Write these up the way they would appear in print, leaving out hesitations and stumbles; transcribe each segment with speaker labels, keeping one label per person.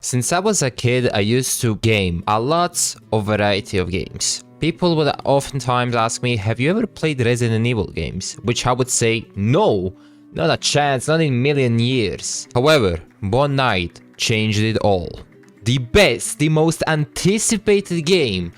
Speaker 1: Since I was a kid, I used to game a lot of variety of games. People would oftentimes ask me, have you ever played Resident Evil games? Which I would say, no, not a chance, not in a million years. However, one night changed it all. The best, the most anticipated game.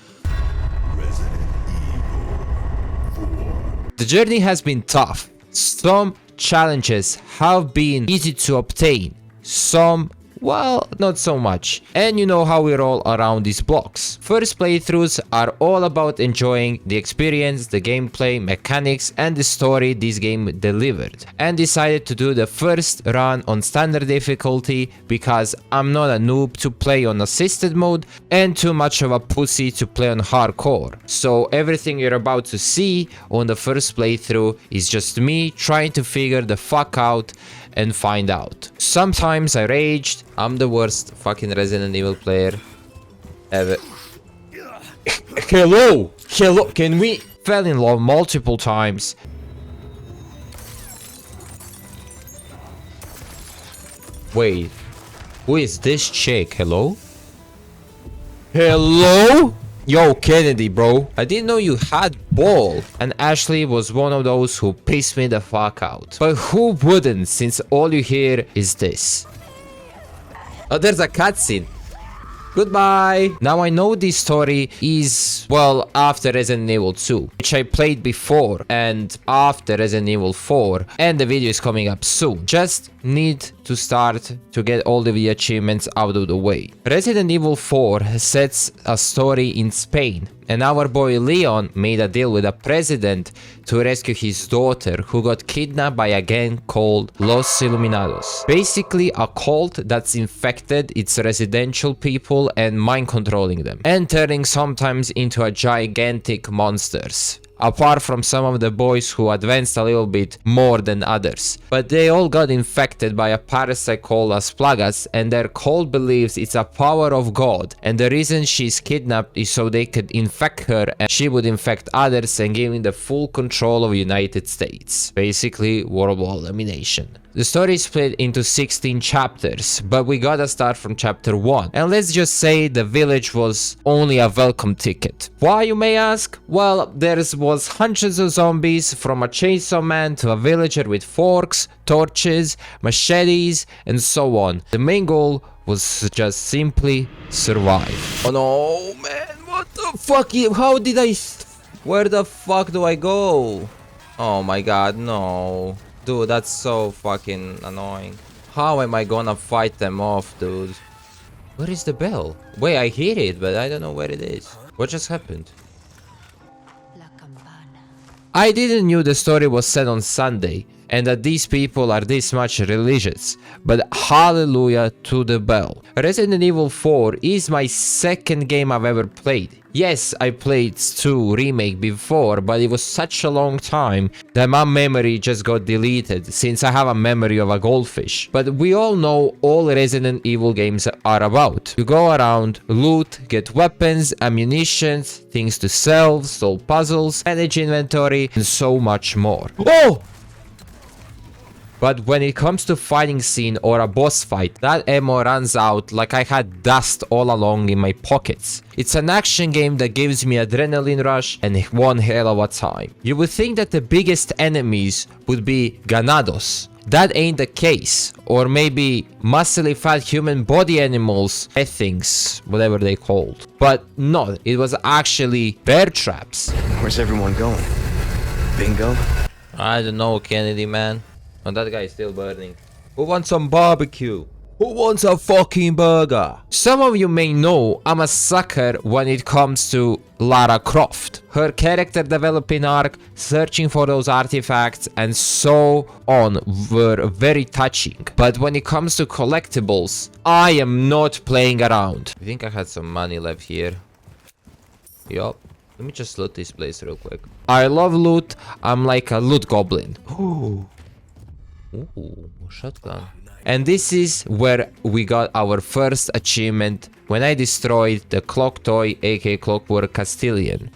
Speaker 1: The journey has been tough. Some challenges have been easy to obtain. Some, well, not so much. And you know how we roll around these blocks. First playthroughs are all about enjoying the experience, the gameplay, mechanics, and the story this game delivered. And decided to do the first run on standard difficulty because I'm not a noob to play on assisted mode and too much of a pussy to play on hardcore. So everything you're about to see on the first playthrough is just me trying to figure the fuck out and find out. Sometimes I raged. I'm the worst fucking Resident Evil player ever. Hello! Hello! Can we? Fell in love multiple times. Wait. Who is this chick? Hello? Hello? Yo, Kennedy, bro. I didn't know you had ball. And Ashley was one of those who pissed me the fuck out. But who wouldn't, since all you hear is this? Oh, there's a cutscene. Goodbye. Now I know this story is, well, after Resident Evil 2, which I played before, and after Resident Evil 4, and the video is coming up soon. Just need to start to get all the achievements out of the way. Resident Evil 4 sets a story in Spain, and our boy Leon made a deal with a president to rescue his daughter who got kidnapped by a gang called Los Iluminados. Basically a cult that's infected its residential people and mind controlling them, and turning sometimes into a gigantic monsters. Apart from some of the boys who advanced a little bit more than others. But they all got infected by a parasite called Las Plagas, and their cult believes it's a power of God, and the reason she's kidnapped is so they could infect her and she would infect others and giving the full control of United States. Basically, world domination. The story is split into 16 chapters, but we gotta start from chapter 1. And let's just say the village was only a welcome ticket. Why, you may ask? Well, there was hundreds of zombies, from a chainsaw man to a villager with forks, torches, machetes, and so on. The main goal was just simply survive. Oh no, man, what the fuck? How did I... Where the fuck do I go? Oh my god, no. Dude, that's so fucking annoying. How am I gonna fight them off, dude? Where is the bell? Wait, I hear it, but I don't know where it is. What just happened? I didn't knew the story was set on Sunday, and that these people are this much religious, but hallelujah to the bell. Resident Evil 4 is my second game I've ever played. Yes, I played 2 Remake before, but it was such a long time that my memory just got deleted since I have a memory of a goldfish. But we all know all Resident Evil games are about. You go around, loot, get weapons, ammunition, things to sell, solve puzzles, manage inventory, and so much more. Oh! But when it comes to fighting scene or a boss fight, that ammo runs out like I had dust all along in my pockets. It's an action game that gives me adrenaline rush and one hell of a time. You would think that the biggest enemies would be ganados. That ain't the case. Or maybe muscly fat human body animals, things, whatever they called. But no, it was actually bear traps.
Speaker 2: Where's everyone going? Bingo?
Speaker 1: I don't know, Kennedy, man. Oh, that guy is still burning. Who wants some barbecue? Who wants a fucking burger? Some of you may know I'm a sucker when it comes to Lara Croft. Her character developing arc, searching for those artifacts, and so on were very touching. But when it comes to collectibles, I am not playing around. I think I had some money left here. Yup. Let me just loot this place real quick. I love loot. I'm like a loot goblin. Ooh. Ooh, shotgun. And this is where we got our first achievement when I destroyed the clock toy, aka Clockwork Castilian.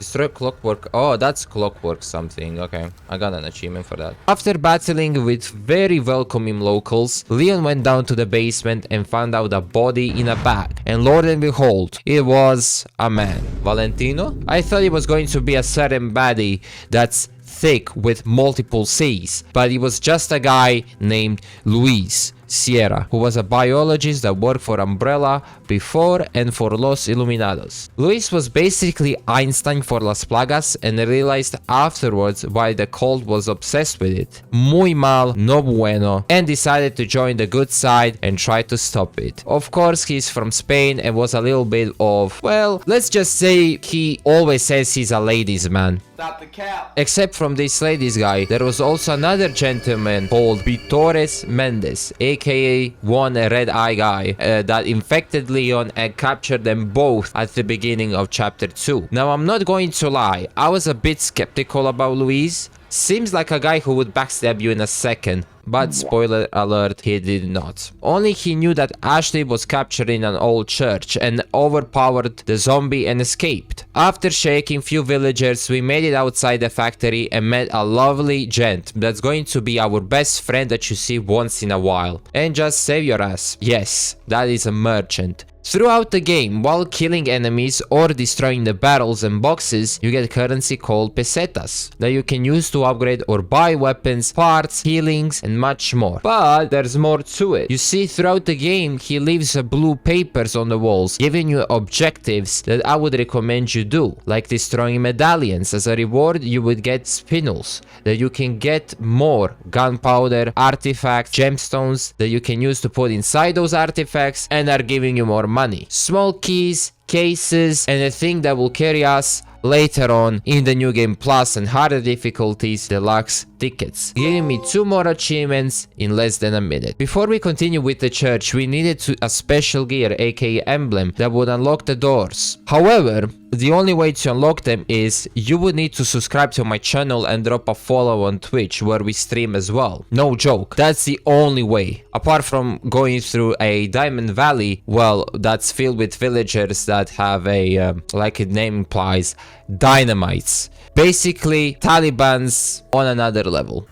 Speaker 1: Destroy clockwork. Oh, that's clockwork something. Okay, I got an achievement for that. After battling with very welcoming locals, Leon went down to the basement and found out a body in a bag. And Lord and behold, it was a man. Valentino? I thought it was going to be a certain baddie that's thick with multiple C's, but it was just a guy named Luis Sierra, who was a biologist that worked for Umbrella before and for Los Iluminados. Luis was basically Einstein for Las Plagas and realized afterwards why the cult was obsessed with it. Muy mal, no bueno, and decided to join the good side and try to stop it. Of course, he's from Spain and was a little bit of, well, let's just say he always says he's a ladies man.
Speaker 3: Stop the cap.
Speaker 1: Except from this ladies guy, there was also another gentleman called Vitores Mendez, aka one red eye guy, that infected Leon and captured them both at the beginning of chapter 2. Now I'm not going to lie, I was a bit skeptical about Luis. Seems like a guy who would backstab you in a second, but spoiler alert, he did not. Only he knew that Ashley was captured in an old church and overpowered the zombie and escaped. After shaking few villagers, we made it outside the factory and met a lovely gent that's going to be our best friend that you see once in a while. And just save your ass. Yes, that is a merchant. Throughout the game, while killing enemies or destroying the barrels and boxes, you get currency called pesetas that you can use to upgrade or buy weapons, parts, healings, and much more. But there's more to it. You see, throughout the game, he leaves blue papers on the walls, giving you objectives that I would recommend you do, like destroying medallions. As a reward, you would get spinels that you can get more gunpowder, artifacts, gemstones that you can use to put inside those artifacts and are giving you more money. Small keys, cases, and a thing that will carry us later on in the new game plus and harder difficulties, deluxe tickets, giving me 2 more achievements in less than a minute. Before we continue with the church, we needed a special gear, aka emblem, that would unlock the doors. However, the only way to unlock them is you would need to subscribe to my channel and drop a follow on Twitch where we stream as well. No joke, that's the only way. Apart from going through a Diamond Valley, well, that's filled with villagers that have a, like its name implies, dynamites. Basically, Taliban's on another level.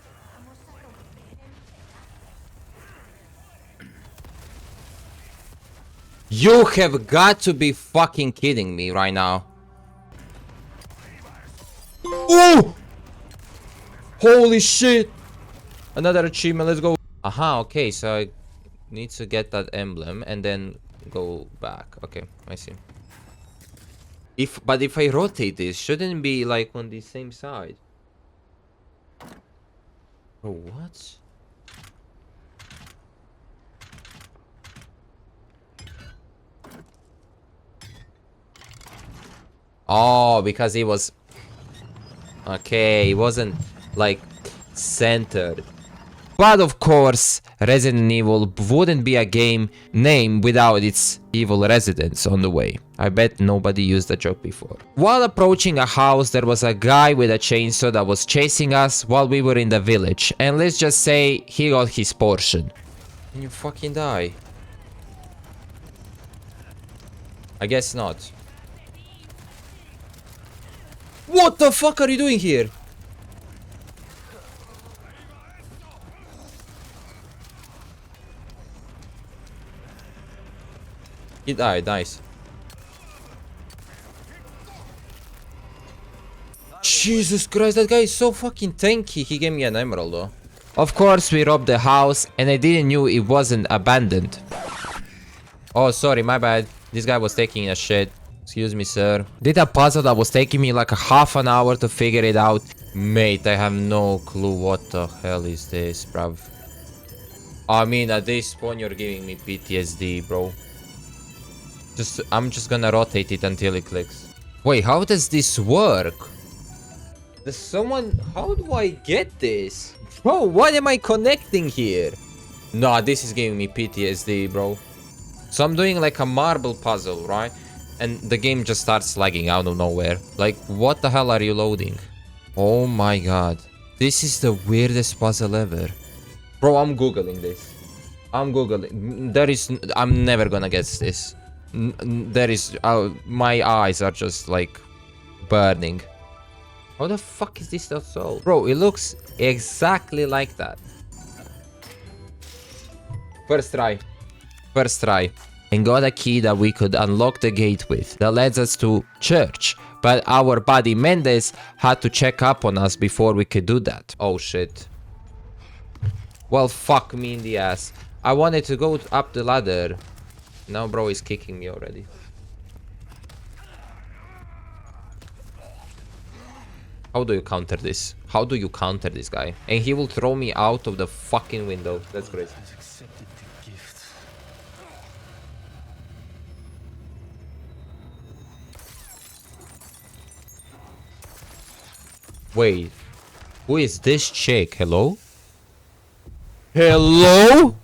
Speaker 1: You have got to be fucking kidding me right now. Ooh! Holy shit! Another achievement, let's go. Aha, okay, so I need to get that emblem and then go back. Okay, I see. But if I rotate this, shouldn't it be like on the same side? Oh, what? Oh, because it was... Okay, it wasn't like centered. But of course, Resident Evil wouldn't be a game name without its evil residents on the way. I bet nobody used the joke before. While approaching a house, there was a guy with a chainsaw that was chasing us while we were in the village. And let's just say he got his portion. Can you fucking die? I guess not. What the fuck are you doing here? He died, nice. Jesus Christ, that guy is so fucking tanky. He gave me an emerald though. Of course, we robbed the house and I didn't knew it wasn't abandoned. Oh, sorry, my bad. This guy was taking a shit. Excuse me, sir. Did a puzzle that was taking me like a half an hour to figure it out. Mate, I have no clue what the hell is this, bruv. I mean, at this point, you're giving me PTSD, bro. I'm just gonna rotate it until it clicks. Wait, how does this work? Does someone... How do I get this? Bro, what am I connecting here? Nah, this is giving me PTSD, bro. So I'm doing like a marble puzzle, right? And the game just starts lagging out of nowhere. Like, what the hell are you loading? Oh my god. This is the weirdest puzzle ever. Bro, I'm googling this. I'm googling. I'm never gonna guess this. There is... my eyes are just like... burning. How the fuck is this not sold? Bro, it looks exactly like that. First try. First try. And got a key that we could unlock the gate with. That leads us to church. But our buddy Mendes had to check up on us before we could do that. Oh shit. Well, fuck me in the ass. I wanted to go up the ladder. Now bro is kicking me already. How do you counter this? How do you counter this guy? And he will throw me out of the fucking window. That's crazy. Wait. Who is this chick? Hello? Hello?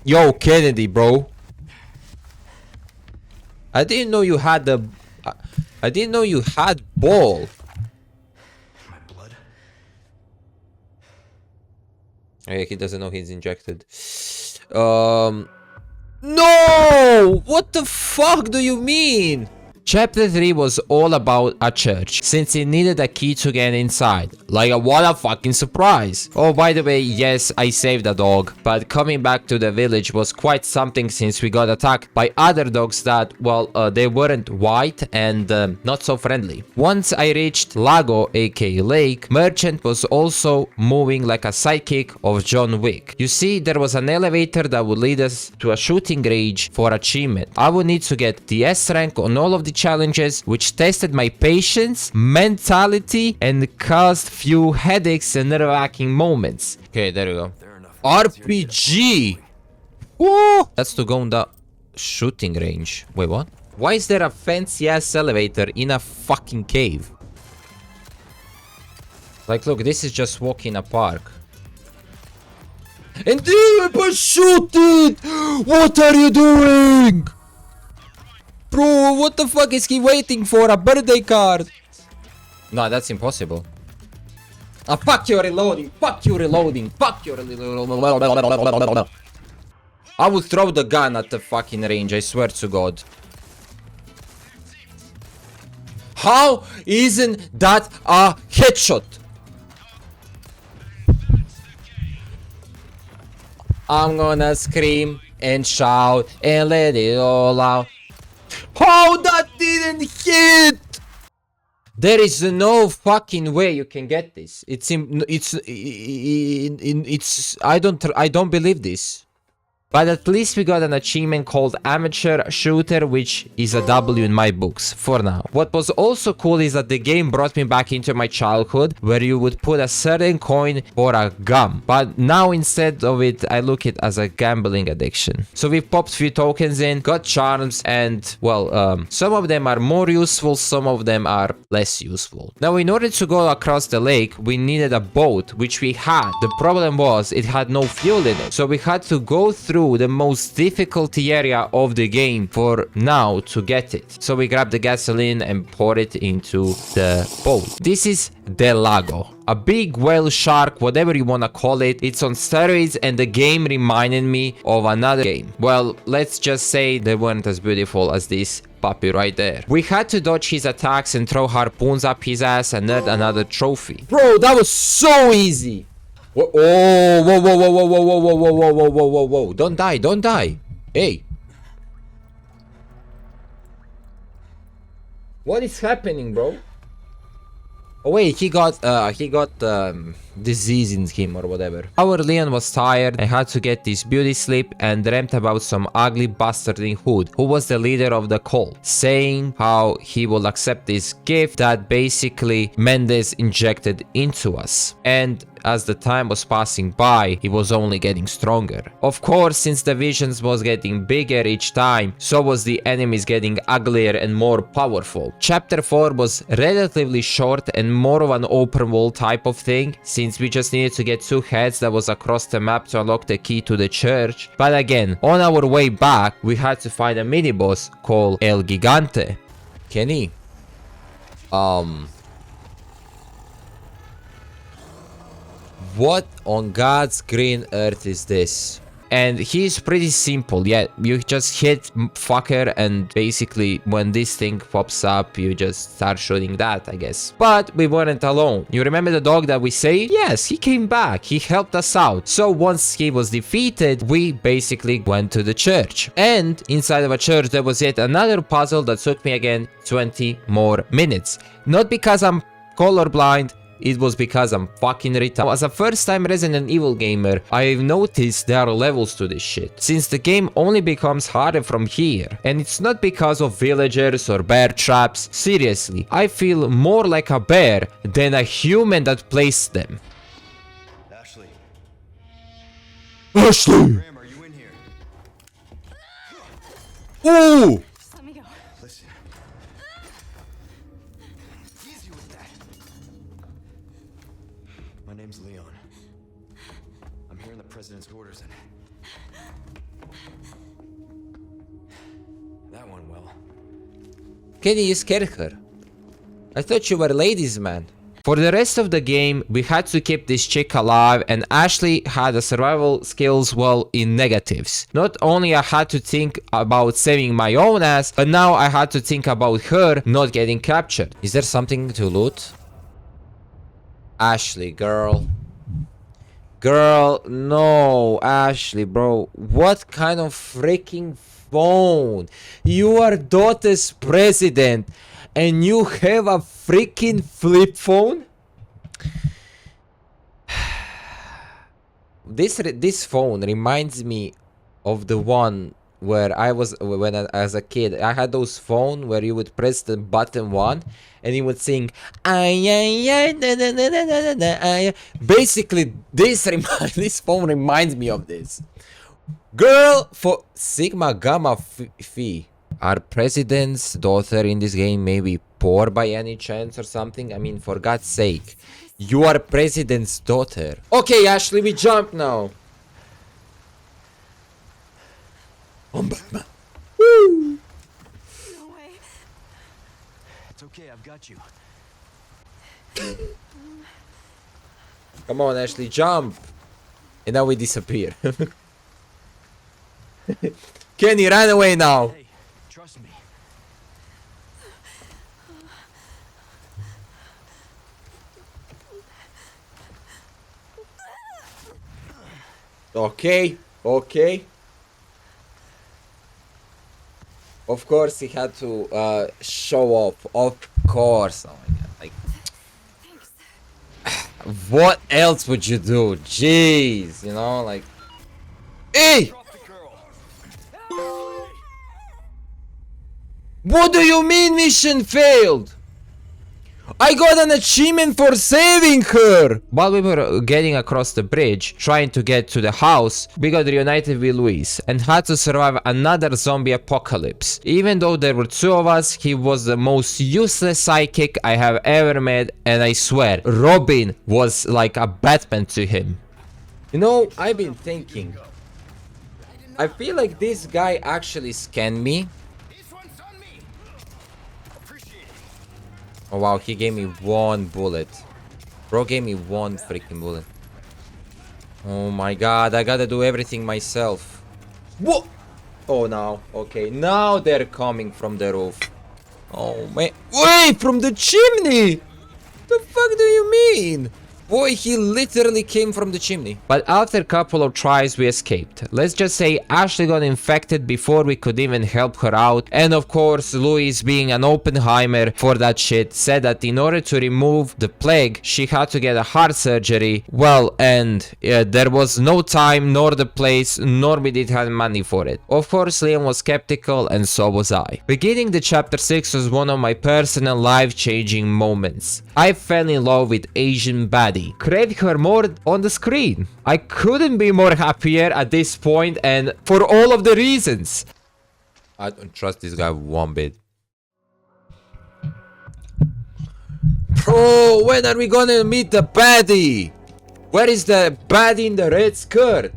Speaker 1: Yo, Kennedy, bro. I didn't know you had the... I didn't know you had ball.
Speaker 2: My blood?
Speaker 1: Okay, he doesn't know he's injected. No! What the fuck do you mean? Chapter 3 was all about a church, since it needed a key to get inside. Like, what a fucking surprise. Oh, by the way, yes, I saved a dog, but coming back to the village was quite something since we got attacked by other dogs that, well, they weren't white and not so friendly. Once I reached Lago, aka Lake, Merchant was also moving like a sidekick of John Wick. You see, there was an elevator that would lead us to a shooting range for achievement. I would need to get the S rank on all of the challenges, which tested my patience, mentality, and caused few headaches and nerve-wracking moments. Okay, there we go. RPG! Woo! That's to go on the shooting range. Wait, what? Why is there a fancy-ass elevator in a fucking cave? Like, look, this is just walking a park. And they shoot it! What are you doing? Bro, what the fuck is he waiting for? A birthday card? No, that's impossible. Ah, fuck you reloading. Fuck you reloading. Fuck you reloading. I will throw the gun at the fucking range, I swear to God. How isn't that a headshot? I'm gonna scream and shout and let it all out. How that didn't hit? There is no fucking way you can get this. I don't believe this. But at least we got an achievement called Amateur Shooter, which is a W in my books, for now. What was also cool is that the game brought me back into my childhood, where you would put a certain coin for a gum. But now instead of it, I look at it as a gambling addiction. So we popped few tokens in, got charms, and, well, some of them are more useful, some of them are less useful. Now, in order to go across the lake, we needed a boat, which we had. The problem was, it had no fuel in it. So we had to go through the most difficult area of the game for now to get it. So we grabbed the gasoline and poured it into the boat. This is the Lago, a big whale shark, whatever you wanna call it. It's on steroids and the game reminded me of another game. Well, let's just say they weren't as beautiful as this puppy right there. We had to dodge his attacks and throw harpoons up his ass and earn another trophy. Bro, that was so easy. Whoa, oh, whoa, whoa, whoa, whoa, whoa, whoa, whoa, whoa, whoa, whoa, whoa, whoa, whoa. Don't die, don't die. Hey. What is happening, bro? Oh wait, he got disease in him or whatever. Our Leon was tired and had to get this beauty sleep and dreamt about some ugly bastard in hood who was the leader of the cult, saying how he will accept this gift that basically Mendes injected into us. And as the time was passing by, he was only getting stronger. Of course, since the visions was getting bigger each time, so was the enemies getting uglier and more powerful. Chapter 4 was relatively short and more of an open world type of thing, since we just needed to get 2 heads that was across the map to unlock the key to the church. But again, on our way back, we had to find a mini boss called El Gigante. Kenny, What on God's green earth is this? And he's pretty simple. Yeah, you just hit fucker, and basically when this thing pops up, you just start shooting that, I guess. But we weren't alone. You remember the dog that we saved? Yes, he came back. He helped us out. So once he was defeated, we basically went to the church. And inside of a church, there was yet another puzzle that took me again 20 more minutes. Not because I'm colorblind. It was because I'm fucking retarded. As a first-time Resident Evil gamer, I've noticed there are levels to this shit, since the game only becomes harder from here. And it's not because of villagers or bear traps. Seriously, I feel more like a bear than a human that placed them.
Speaker 2: Ashley.
Speaker 1: Ashley!
Speaker 2: Graham, are you in here?
Speaker 1: Ooh!
Speaker 3: Just let me go.
Speaker 2: Listen. Easy with that. My name's Leon. I'm hearing the president's orders and that went well.
Speaker 1: Kenny, you scared her. I thought you were ladies man. For the rest of the game, we had to keep this chick alive, and Ashley had a survival skills well in negatives. Not only I had to think about saving my own ass, but now I had to think about her not getting captured. Is there something to loot? Ashley, girl. Girl, no, Ashley, bro. What kind of freaking phone? You are daughter's president and you have a freaking flip phone? This phone reminds me of the one where I was as a kid. I had those phones where you would press the button one and it would sing ay, ay, ay, na, na, na, na, na, na, ay. Basically this phone reminds me of this. Girl, for Sigma Gamma Phi. Our president's daughter in this game may be poor by any chance or something? I mean, for God's sake. You are president's daughter. Okay, Ashley, we jump now. I'm Batman. Woo!
Speaker 3: No way.
Speaker 2: It's okay, I've got you.
Speaker 1: Come on, Ashley, jump. And now we disappear. Kenny, run away now.
Speaker 2: Hey, trust me.
Speaker 1: Okay, okay. Of course, he had to show off. Of course. Oh my god. Like, what else would you do? Jeez, you know, like. Hey!
Speaker 2: Drop the girl.
Speaker 1: What do you mean mission failed? I got an achievement for saving her! While we were getting across the bridge, trying to get to the house, we got reunited with Luis and had to survive another zombie apocalypse. Even though there were two of us, he was the most useless sidekick I have ever met, and I swear, Robin was like a Batman to him. You know, I've been thinking, I feel like this guy actually scanned me.
Speaker 2: This one's on me. Appreciate it.
Speaker 1: Oh wow, he gave me one bullet. Bro gave me one freaking bullet. Oh my god, I gotta do everything myself. What? Oh no, okay, now they're coming from the roof. Oh man, wait, from the chimney! The fuck do you mean? Boy, he literally came from the chimney. But after a couple of tries, we escaped. Let's just say Ashley got infected before we could even help her out. And of course, Louis, being an Oppenheimer for that shit, said that in order to remove the plague, she had to get a heart surgery. Well, and there was no time, nor the place, nor we did have money for it. Of course, Liam was skeptical, and so was I. Beginning the chapter 6 was one of my personal life-changing moments. I fell in love with Asian baddie. Crave her more on the screen. I couldn't be more happier at this point, and for all of the reasons. I don't trust this guy one bit. Bro, when are we gonna meet the baddie? Where is the baddie in the red skirt?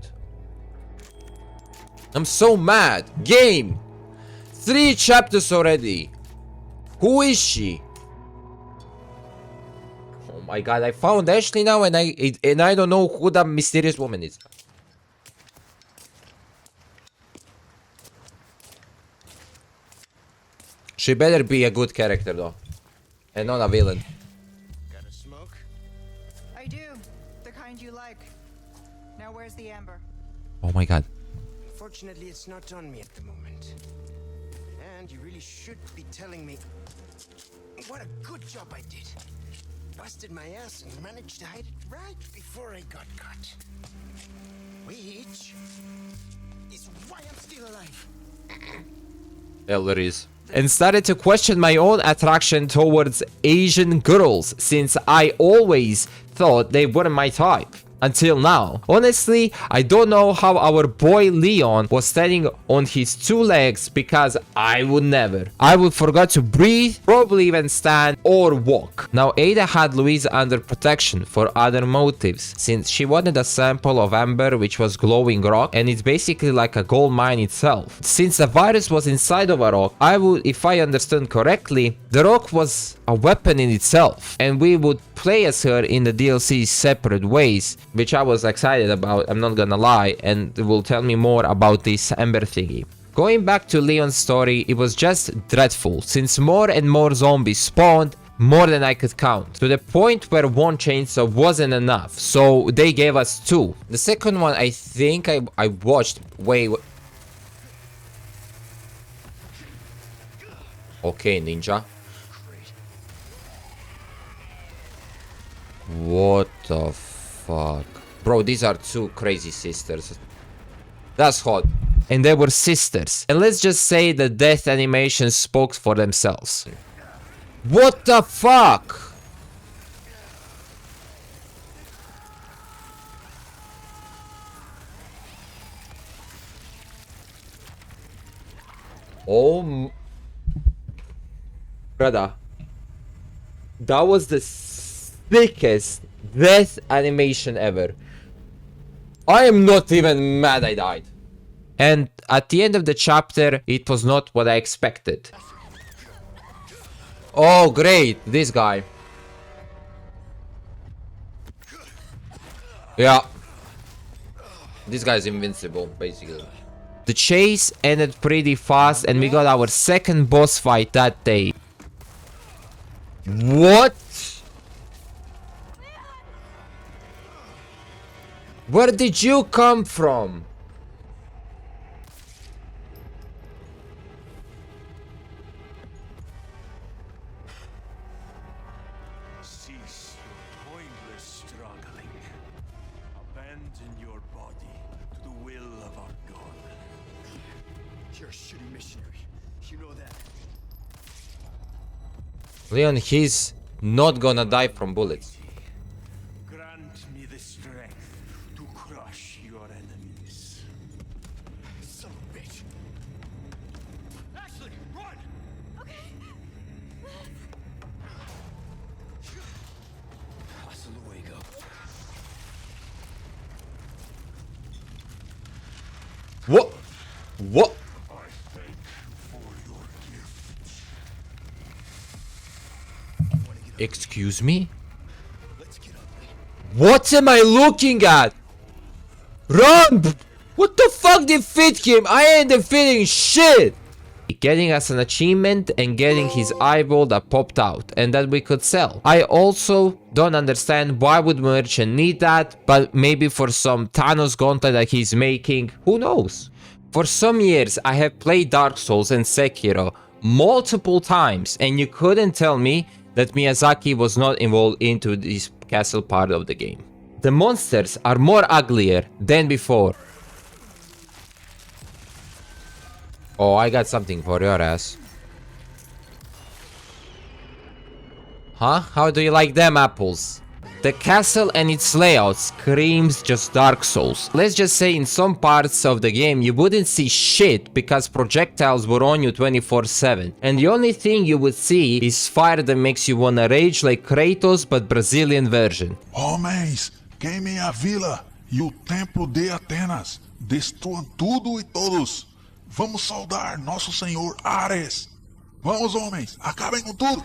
Speaker 1: I'm so mad. Game. 3 chapters already. Who is she? Oh my god, I found Ashley now and I don't know who that mysterious woman is. She better be a good character though. And not a villain.
Speaker 2: Got a smoke?
Speaker 3: I do. The kind you like. Now where's the amber?
Speaker 1: Oh my god.
Speaker 2: Fortunately, it's not on me at the moment. And you really should be telling me what a good job I did. Busted my ass and managed to hide it right before I got caught. Which is why I'm still alive.
Speaker 1: Elleries. And started to question my own attraction towards Asian girls, since I always thought they weren't my type. Until now. Honestly, I don't know how our boy Leon was standing on his two legs, because I would never. I would forget to breathe, probably even stand or walk. Now Ada had Louise under protection for other motives, since she wanted a sample of amber which was glowing rock, and it's basically like a gold mine itself. Since the virus was inside of a rock, I would, if I understand correctly, the rock was a weapon in itself, and we would play as her in the DLC separate ways, which I was excited about, I'm not gonna lie, and will tell me more about this amber thingy. Going back to Leon's story, it was just dreadful, since more and more zombies spawned, more than I could count, to the point where one chainsaw wasn't enough, so they gave us two. The second one I think I watched way... Okay, ninja. What the fuck? Bro, these are two crazy sisters. That's hot. And they were sisters. And let's just say the death animations spoke for themselves. What the fuck? Oh, brother. That was the thickest death animation ever. I am not even mad I died. And at the end of the chapter, it was not what I expected. Oh great, this guy. Yeah. This guy's invincible, basically. The chase ended pretty fast and we got our second boss fight that day. What? Where did you come from?
Speaker 4: Cease your pointless struggling. Abandon your body to the will of our God.
Speaker 2: You're a shitty missionary. You know that.
Speaker 1: Leon, he's not gonna die from bullets.
Speaker 4: Grant me the strength to crush your enemies.
Speaker 2: Son of a bitch. Ashley, run! Hasta luego.
Speaker 1: What? What?
Speaker 4: I thank you for your gift.
Speaker 1: Excuse me? What am I looking at? Run! What the fuck defeat him? I ain't defeating shit! Getting us an achievement and getting his eyeball that popped out and that we could sell. I also don't understand why would merchant need that, but maybe for some Thanos gauntlet that he's making, who knows? For some years I have played Dark Souls and Sekiro multiple times and you couldn't tell me that Miyazaki was not involved into this castle part of the game. The monsters are more uglier than before. Oh, I got something for your ass. Huh? How do you like them apples? The castle and its layout screams just Dark Souls. Let's just say in some parts of the game you wouldn't see shit because projectiles were on you 24/7. And the only thing you would see is fire that makes you wanna rage like Kratos but Brazilian version.
Speaker 5: Homens, queimem a vila e o templo de Atenas. Destruam tudo e todos. Vamos saudar nosso senhor Ares. Vamos, homens, acabem com tudo.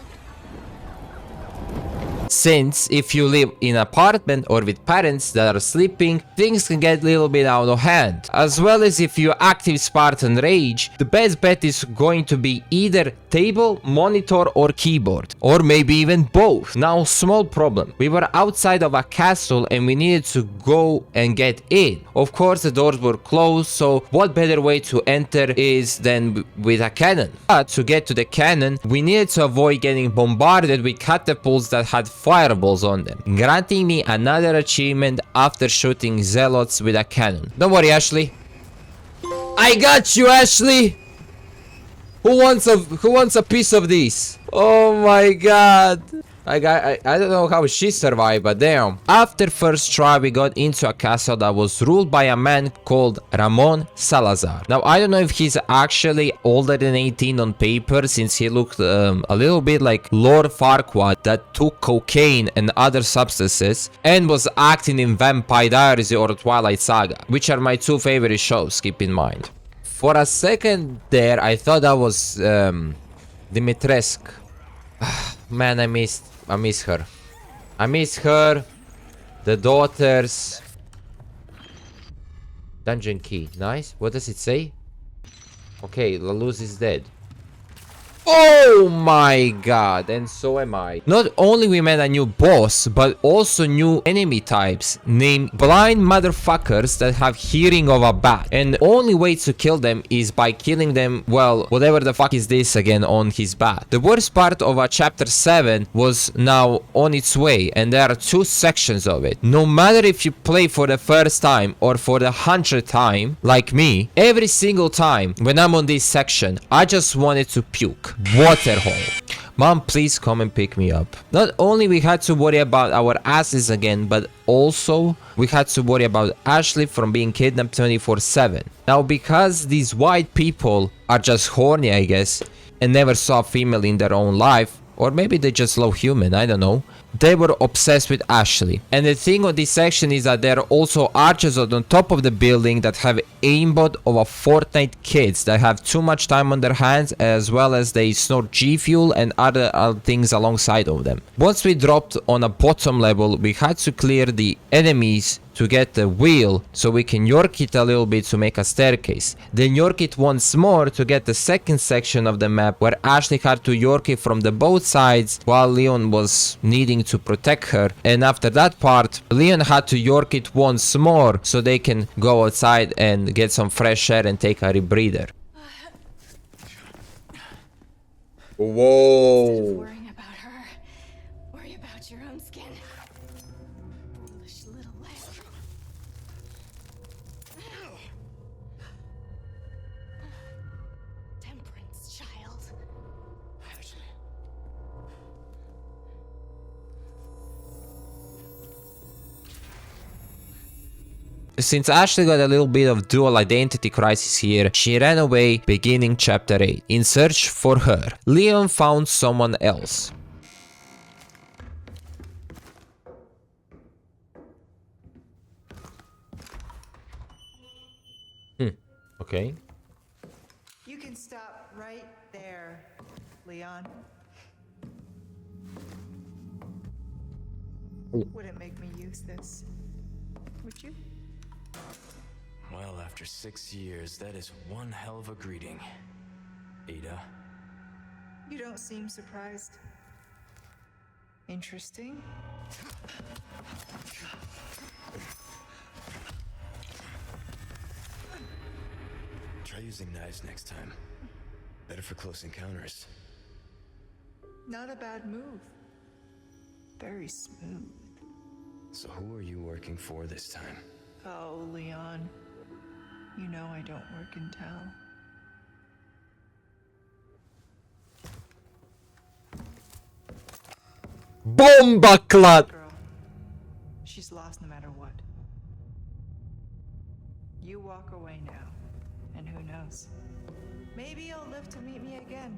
Speaker 1: Since if you live in an apartment or with parents that are sleeping, things can get a little bit out of hand. As well as if you active Spartan Rage, the best bet is going to be either table, monitor or keyboard, or maybe even both. Now, small problem. We were outside of a castle and we needed to go and get in. Of course, the doors were closed, so what better way to enter is than with a cannon. But to get to the cannon, we needed to avoid getting bombarded with catapults that had fireballs on them, granting me another achievement after shooting zealots with a cannon. Don't worry, Ashley. I got you, Ashley! Who wants a piece of this? Oh my god. I don't know how she survived, but damn. After first try, we got into a castle that was ruled by a man called Ramon Salazar. Now, I don't know if he's actually older than 18 on paper, since he looked a little bit like Lord Farquaad that took cocaine and other substances and was acting in Vampire Diaries or Twilight Saga, which are my two favorite shows, keep in mind. For a second there, I thought that was Dimitrescu. Man, I miss her. I miss her. The daughters. Dungeon key. Nice. What does it say? Okay, La Luz is dead. Oh my god, and so am I. Not only we met a new boss, but also new enemy types named blind motherfuckers that have hearing of a bat. And the only way to kill them is by killing them, well, whatever the fuck is this again on his bat. The worst part of a chapter 7 was now on its way, and there are 2 sections of it. No matter if you play for the first time or for the 100th time, like me, every single time when I'm on this section, I just wanted to puke. Waterhole. Mom, please come and pick me up. Not only we had to worry about our asses again, but also we had to worry about Ashley from being kidnapped 24/7. Now, because these white people are just horny, I guess, and never saw a female in their own life, or maybe they're just low human, I don't know. They were obsessed with Ashley. And the thing on this section is that there are also archers on top of the building that have aimbot of a Fortnite kids that have too much time on their hands, as well as they snort G Fuel and other things alongside of them. Once we dropped on a bottom level, we had to clear the enemies to get the wheel so we can york it a little bit to make a staircase. Then york it once more to get the second section of the map where Ashley had to york it from the both sides while Leon was needing to protect her. And after that part, Leon had to york it once more so they can go outside and get some fresh air and take a rebreather. Whoa.
Speaker 6: Worrying about her. Worry about your own skin. Foolish little lamb. Temperance, child.
Speaker 1: Since Ashley got a little bit of dual identity crisis here, she ran away beginning chapter 8. In search for her, Leon found someone else. Okay.
Speaker 3: You can stop right there, Leon. Wouldn't make me use this, would you?
Speaker 7: Well, after 6 years, that is one hell of a greeting, Ada.
Speaker 3: You don't seem surprised. Interesting.
Speaker 7: Try using knives next time. Better for close encounters.
Speaker 3: Not a bad move. Very smooth.
Speaker 7: So who are you working for this time?
Speaker 3: Oh, Leon. You know I don't work in town.
Speaker 1: Bomba clat!
Speaker 3: Girl. She's lost no matter what. You walk away now, and who knows? Maybe you'll live to meet me again.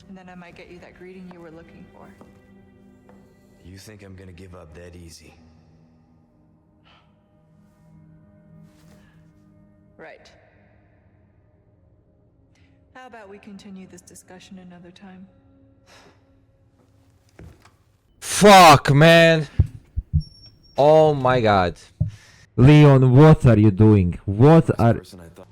Speaker 3: And then I might get you that greeting you were looking for.
Speaker 7: You think I'm gonna give up that easy?
Speaker 3: Right. How about we continue this discussion another time?
Speaker 1: Fuck, man. Oh my god. Leon, what are you doing? What are...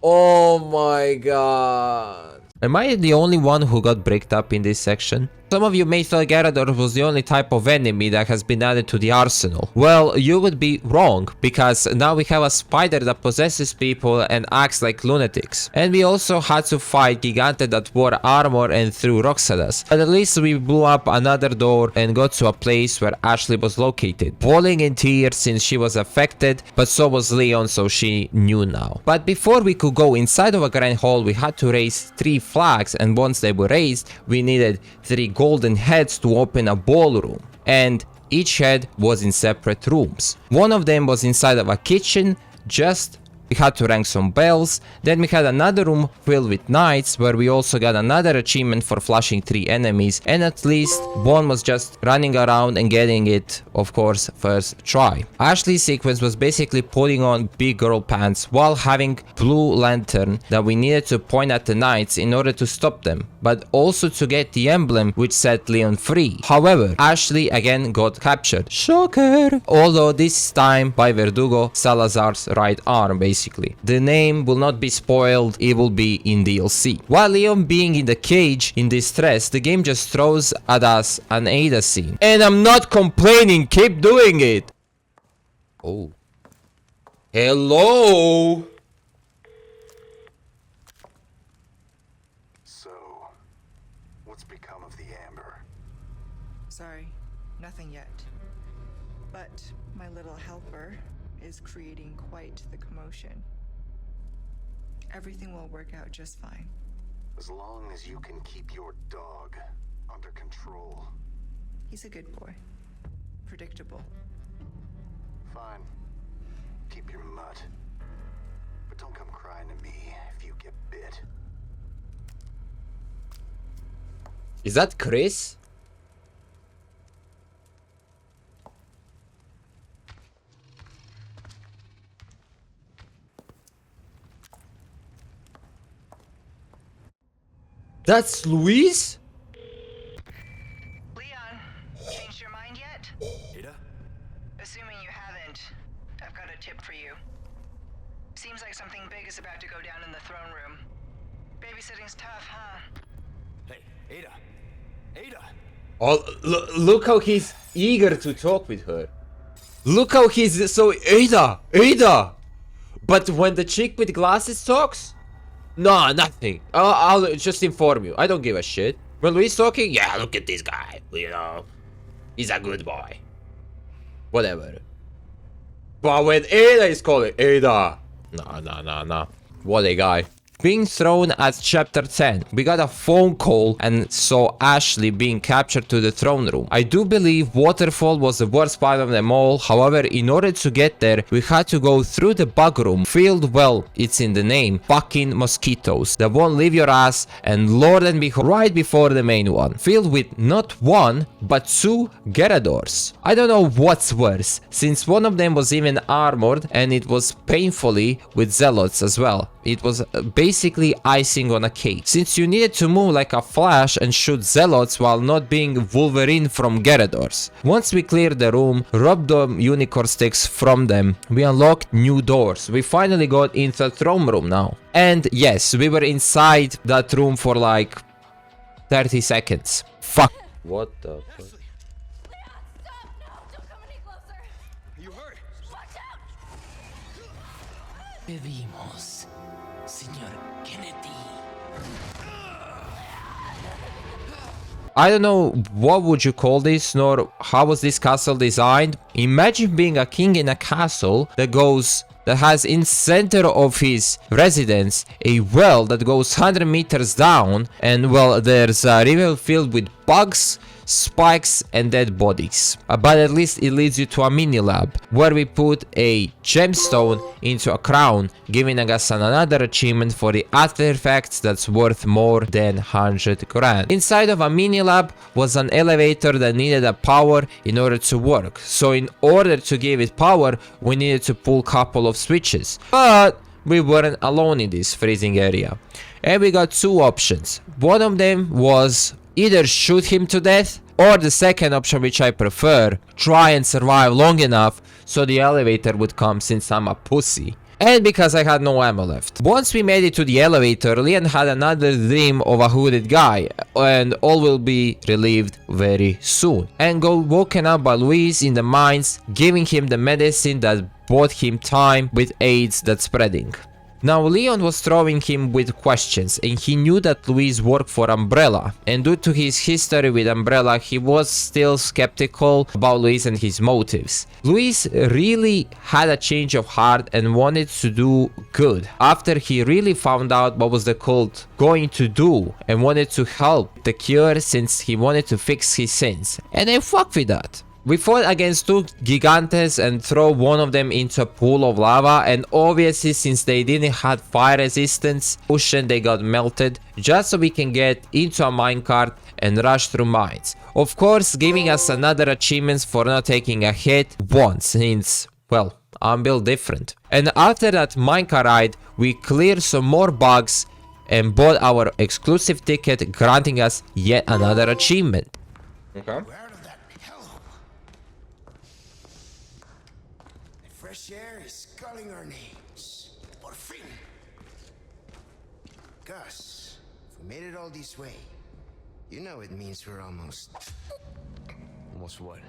Speaker 1: Oh my god. Am I the only one who got bricked up in this section? Some of you may thought Gyarados was the only type of enemy that has been added to the arsenal. Well, you would be wrong, because now we have a spider that possesses people and acts like lunatics. And we also had to fight Gigante that wore armor and threw rocks at us. But at least we blew up another door and got to a place where Ashley was located. Bawling in tears since she was affected, but so was Leon, so she knew now. But before we could go inside of a grand hall, we had to raise 3 flags, and once they were raised, we needed 3 golden heads to open a ballroom, and each head was in separate rooms. One of them was inside of a kitchen. We had to ring some bells. Then we had another room filled with knights, where we also got another achievement for flashing 3 enemies, and at least one was just running around and getting it, of course, first try. Ashley's sequence was basically putting on big girl pants while having blue lantern that we needed to point at the knights in order to stop them, but also to get the emblem which set Leon free. However, Ashley again got captured. Shocker! Although this time by Verdugo, Salazar's right arm, basically. The name will not be spoiled, it will be in DLC. While Leon being in the cage in distress, the game just throws at us an Ada scene. And I'm not complaining, keep doing it! Oh. Hello?
Speaker 2: So, what's become of the Amber?
Speaker 3: Sorry, nothing yet. But my little helper is creating quite the commotion. Everything will work out just fine.
Speaker 2: As long as you can keep your dog under control.
Speaker 3: He's a good boy. Predictable.
Speaker 2: Fine. Keep your mutt. But don't come crying to me if you get bit.
Speaker 1: Is that Chris? That's Luis?
Speaker 3: Leon, changed your mind yet?
Speaker 7: Ada?
Speaker 3: Assuming you haven't, I've got a tip for you. Seems like something big is about to go down in the throne room. Babysitting's tough, huh?
Speaker 7: Hey, Ada! Ada!
Speaker 1: Oh, look how he's eager to talk with her. Look how he's so... Ada! Ada! But when the chick with glasses talks? No, nothing. I'll just inform you. I don't give a shit. When Luis talking, yeah, look at this guy. You know, he's a good boy. Whatever. But when Ada is calling, Ada. No. What a guy. Being thrown at chapter 10, we got a phone call and saw Ashley being captured to the throne room. I do believe Waterfall was the worst part of them all. However, in order to get there, we had to go through the bug room filled, well, it's in the name, fucking mosquitoes that won't leave your ass, and Lord and behold, right before the main one, filled with not 1 but 2 Gyarados. I don't know what's worse, since one of them was even armored and it was painfully with zealots as well. It was basically icing on a cake, since you needed to move like a flash and shoot zealots while not being Wolverine from Gyarados. Once we cleared the room, robbed the unicorn sticks from them, we unlocked new doors. We finally got into the throne room now. And yes, we were inside that room for like 30 seconds. Fuck. What the fuck?
Speaker 7: Bebimos, Señor Kennedy.
Speaker 1: I don't know what would you call this, nor how was this castle designed. Imagine being a king in a castle that has in center of his residence a well that goes 100 meters down, and well, there's a river filled with bugs, spikes and dead bodies. But at least it leads you to a mini lab where we put a gemstone into a crown, giving us another achievement for the artifacts that's worth more than 100 grand. Inside of a mini lab was an elevator that needed a power in order to work. So in order to give it power, we needed to pull a couple of switches. But we weren't alone in this freezing area. And we got 2 options. One of them was either shoot him to death Or the second option, which I prefer, try and survive long enough so the elevator would come since I'm a pussy. And because I had no ammo left. Once we made it to the elevator, Leon had another dream of a hooded guy, and all will be relieved very soon. And got woken up by Luis in the mines, giving him the medicine that bought him time with AIDS that's spreading. Now Leon was throwing him with questions, and he knew that Luis worked for Umbrella, and due to his history with Umbrella, he was still skeptical about Luis and his motives. Luis really had a change of heart and wanted to do good after he really found out what was the cult going to do and wanted to help the cure since he wanted to fix his sins, and I fuck with that. We fought against two gigantes and throw one of them into a pool of lava, and obviously since they didn't have fire resistance, ocean they got melted just so we can get into a minecart and rush through mines. Of course giving us another achievements for not taking a hit once since, well, I'm built different. And after that minecart ride we cleared some more bugs and bought our exclusive ticket, granting us yet another achievement. Okay.
Speaker 2: Fresh air is sculling our names. Por fin. Gus, if we made it all this way, you know it means we're almost...
Speaker 7: Almost what?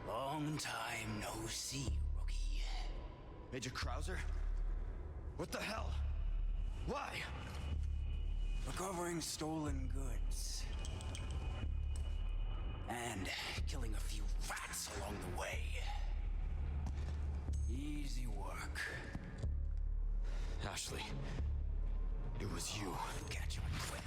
Speaker 2: Long time no see, rookie.
Speaker 4: Major Krauser? What the hell? Why?
Speaker 2: Recovering stolen goods. And killing a few rats along the way. Easy work.
Speaker 4: Ashley, it was you.
Speaker 2: Catch him quick.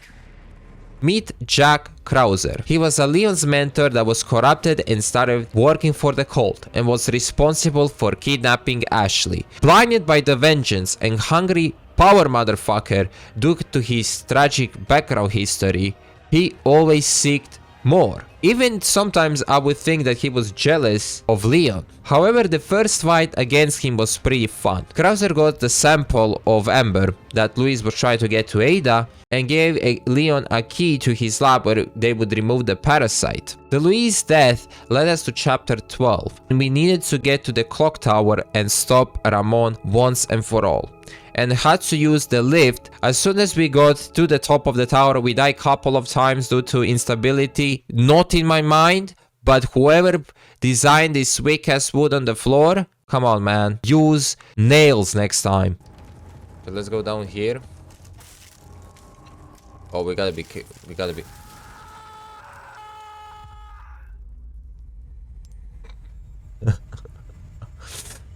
Speaker 1: Meet Jack Krauser. He was a Leon's mentor that was corrupted and started working for the cult and was responsible for kidnapping Ashley. Blinded by the vengeance and hungry power motherfucker due to his tragic background history, he always seeked more. Even sometimes I would think that he was jealous of Leon. However, the first fight against him was pretty fun. Krauser got the sample of Amber that Luis was trying to get to Ada and gave Leon a key to his lab where they would remove the parasite. The Luis death led us to chapter 12, and we needed to get to the clock tower and stop Ramon once and for all, and had to use the lift. As soon as we got to the top of the tower, we died a couple of times due to instability, not in my mind, but whoever designed this weak ass wood on the floor, come on man, use nails next time. So let's go down here. Oh, we gotta be.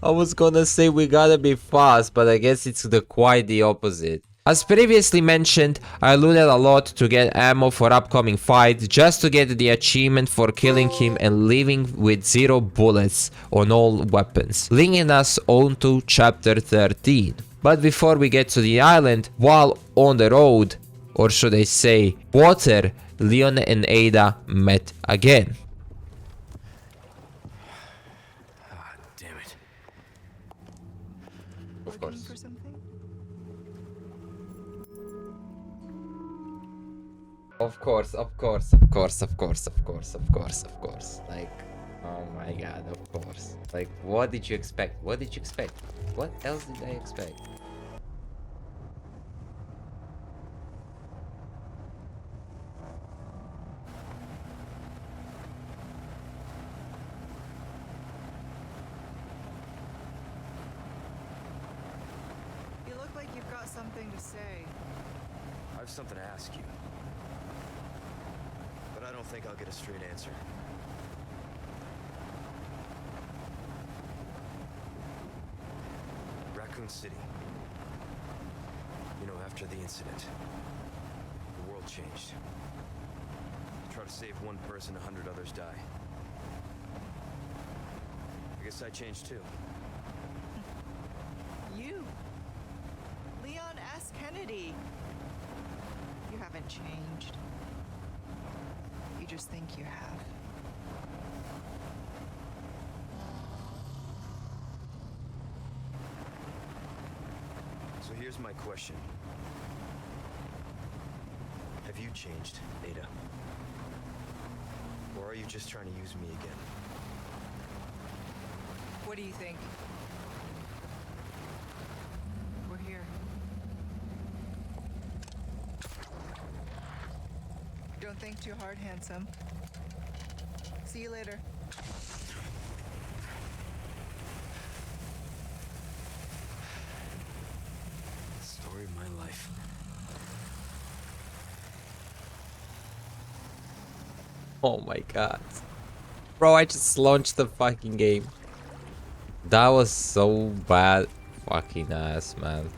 Speaker 1: I was gonna say we gotta be fast, but I guess it's quite the opposite. As previously mentioned, I looted a lot to get ammo for upcoming fights, just to get the achievement for killing him and leaving with 0 bullets on all weapons, linking us on to chapter 13. But before we get to the island, while on the road, or should I say water, Leon and Ada met again.
Speaker 7: Damn it.
Speaker 1: Of course.
Speaker 6: For something?
Speaker 1: Of course. Like, oh my god, of course. Like, what did you expect? What did you expect? What else did I expect?
Speaker 6: You look like you've got something to say.
Speaker 7: I have something to ask you. But I don't think I'll get a straight answer. Raccoon City. You know, after the incident, the world changed. Try to save one person, 100 others die. I guess I changed too.
Speaker 6: You? Leon S. Kennedy. You haven't changed. You just think you have.
Speaker 7: So here's my question. Have you changed, Ada? Or are you just trying to use me again?
Speaker 3: What do you think? We're here. Don't think too hard, handsome. See you later.
Speaker 7: Story of my life.
Speaker 1: Oh my god. Bro, I just launched the fucking game. That was so bad. Fucking ass, man.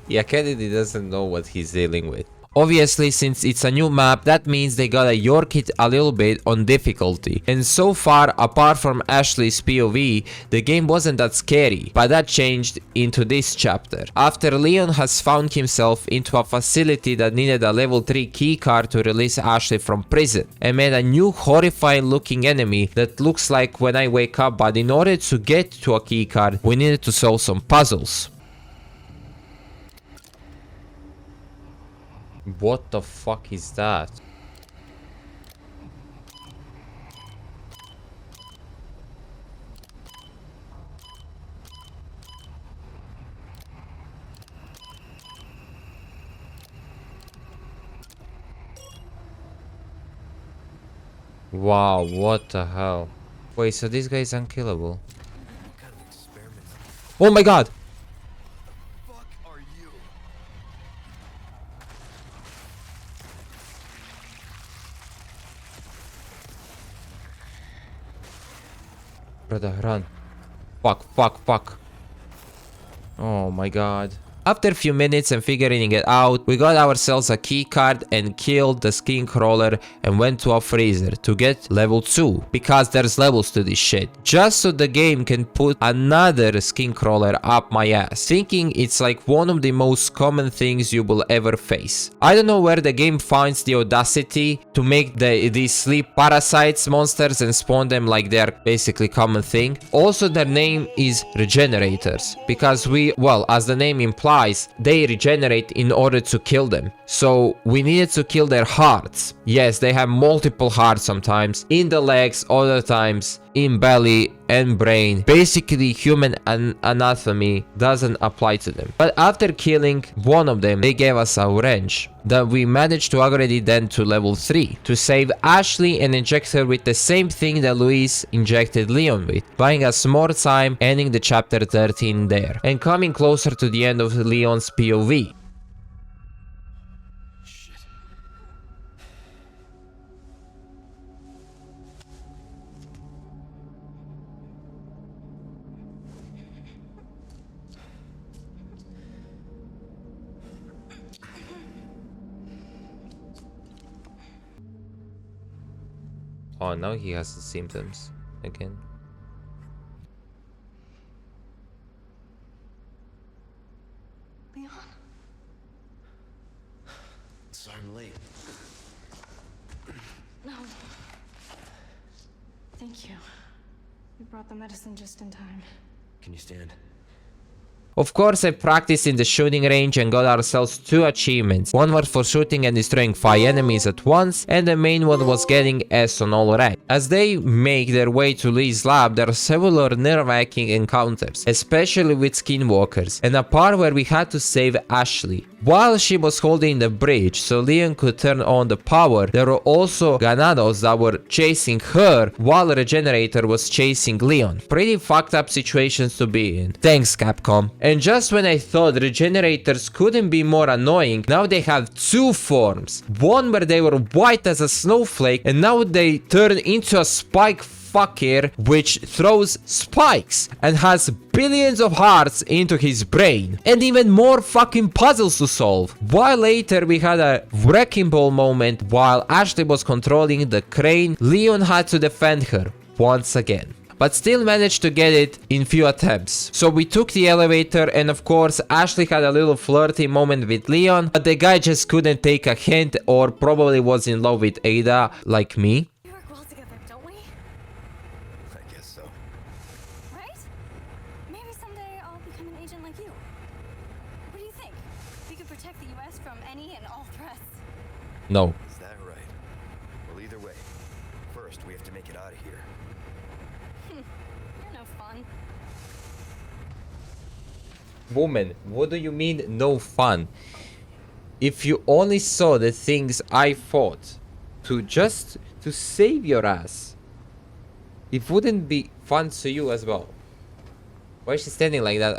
Speaker 1: Yeah, Kennedy doesn't know what he's dealing with. Obviously, since it's a new map, that means they gotta york it a little bit on difficulty. And so far, apart from Ashley's POV, the game wasn't that scary, but that changed into this chapter. After Leon has found himself into a facility that needed a level 3 keycard to release Ashley from prison, and met a new horrifying looking enemy that looks like When I Wake Up, but in order to get to a keycard, we needed to solve some puzzles. What the fuck is that? Wow, what the hell? Wait, so this guy is unkillable? Oh my god! Brother, run. Fuck. Oh my god. After a few minutes and figuring it out, we got ourselves a keycard and killed the skin crawler and went to a freezer to get level 2, because there's levels to this shit, just so the game can put another skin crawler up my ass, thinking it's like one of the most common things you will ever face. I don't know where the game finds the audacity to make these sleep parasites monsters and spawn them like they're basically common thing. Also, their name is regenerators, because well, as the name implies, they regenerate in order to kill them. So we needed to kill their hearts. Yes, they have multiple hearts sometimes, in the legs, other times in belly and brain. Basically, human anatomy doesn't apply to them. But after killing one of them, they gave us a wrench that we managed to upgrade it then to level 3 to save Ashley and inject her with the same thing that Luis injected Leon with, buying us more time, ending the chapter 13 there and coming closer to the end of Leon's POV. Oh, now he has the symptoms again.
Speaker 6: Leon?
Speaker 7: Sorry I'm late.
Speaker 6: No. Thank you. You brought the medicine just in time.
Speaker 7: Can you stand?
Speaker 1: Of course, I practiced in the shooting range and got ourselves 2 achievements. One was for shooting and destroying 5 enemies at once, and the main one was getting S on all rank. As they make their way to Lee's lab, there are several nerve-wracking encounters, especially with skinwalkers, and a part where we had to save Ashley. While she was holding the bridge so Leon could turn on the power, there were also Ganados that were chasing her while Regenerator was chasing Leon. Pretty fucked up situations to be in. Thanks, Capcom. And just when I thought Regenerators couldn't be more annoying, now they have 2 forms. One where they were white as a snowflake, and now they turn into a spike fucker which throws spikes and has billions of hearts into his brain, and even more fucking puzzles to solve. While later we had a wrecking ball moment while Ashley was controlling the crane, Leon had to defend her once again, but still managed to get it in few attempts. So we took the elevator, and of course Ashley had a little flirty moment with Leon, but the guy just couldn't take a hint, or probably was in love with Ada like me.
Speaker 6: We work well together, don't we?
Speaker 7: I guess so.
Speaker 6: Right? Maybe someday I'll become an agent like you. We could protect the U.S. from any and all threats.
Speaker 1: No.
Speaker 8: Is that right? Well, either way, first we have to make it out of here.
Speaker 6: You're no fun.
Speaker 1: Woman, what do you mean no fun? If you only saw the things I fought to save your ass, it wouldn't be fun to you as well. Why is she standing like that?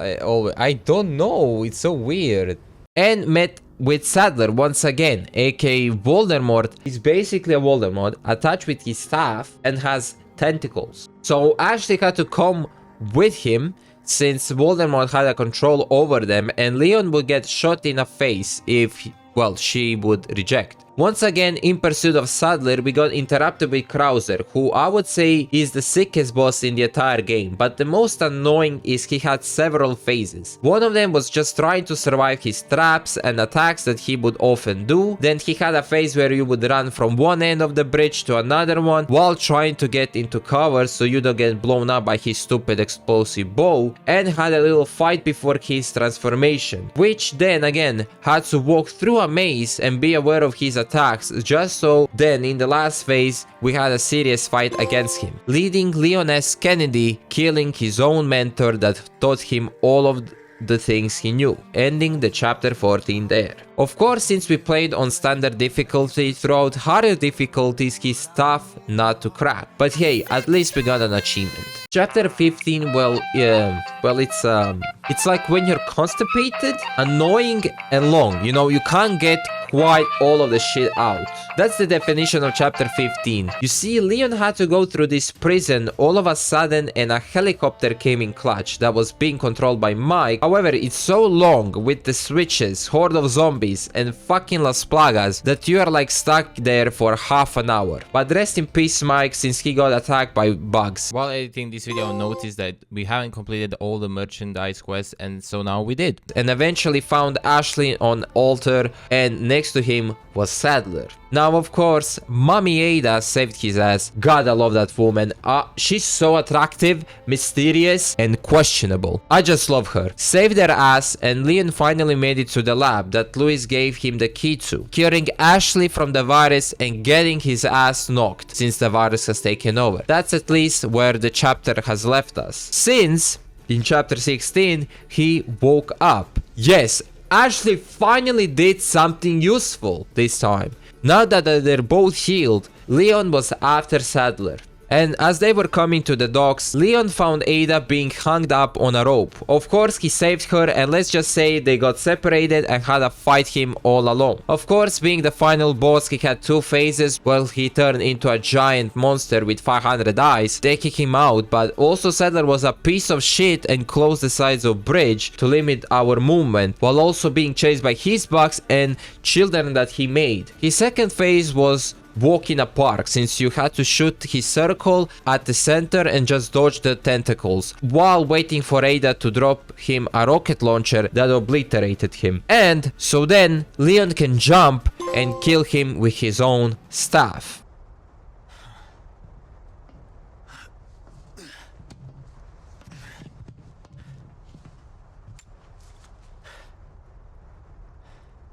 Speaker 1: I don't know, it's so weird. And met with Sadler once again, aka Voldemort. He's basically a Voldemort attached with his staff and has tentacles. So Ashley had to come with him since Voldemort had a control over them, and Leon would get shot in the face if, well, she would reject. Once again, in pursuit of Sadler, we got interrupted with Krauser, who I would say is the sickest boss in the entire game, but the most annoying is he had several phases. One of them was just trying to survive his traps and attacks that he would often do. Then he had a phase where you would run from one end of the bridge to another one while trying to get into cover so you don't get blown up by his stupid explosive bow, and had a little fight before his transformation, which then again had to walk through a maze and be aware of his attacks, just so then in the last phase we had a serious fight against him, leading Leon S. Kennedy killing his own mentor that taught him all of the things he knew, ending the chapter 14 there. Of course, since we played on standard difficulty, throughout harder difficulties he's tough not to crack, but hey, at least we got an achievement. Chapter 15, well, it's like when you're constipated, annoying and long, you know, you can't get quite all of the shit out. That's the definition of chapter 15. You see, Leon had to go through this prison all of a sudden, and a helicopter came in clutch that was being controlled by Mike. However, it's so long with the switches, horde of zombies and fucking Las Plagas that you are like stuck there for half an hour. But rest in peace Mike, since he got attacked by bugs. While editing this video, I noticed that we haven't completed all the merchandise quests, and so now we did. And eventually found Ashley on altar, and next to him was Sadler. Now, of course, Mommy Ada saved his ass. God, I love that woman. She's so attractive, mysterious, and questionable. I just love her. Saved her ass, and Leon finally made it to the lab that Louis gave him the key to, curing Ashley from the virus and getting his ass knocked since the virus has taken over. That's at least where the chapter has left us. Since, in chapter 16, he woke up. Yes, Ashley finally did something useful this time. Now that they're both healed, Leon was after Sadler. And as they were coming to the docks, Leon found Ada being hung up on a rope. Of course, he saved her, and let's just say they got separated and had to fight him all alone. Of course, being the final boss, he had two phases. Well, he turned into a giant monster with 500 eyes, taking him out, but also Sadler was a piece of shit and closed the sides of bridge to limit our movement, while also being chased by his bugs and children that he made. His second phase was walk in a park, since you had to shoot his circle at the center and just dodge the tentacles while waiting for Ada to drop him a rocket launcher that obliterated him. And so then Leon can jump and kill him with his own staff.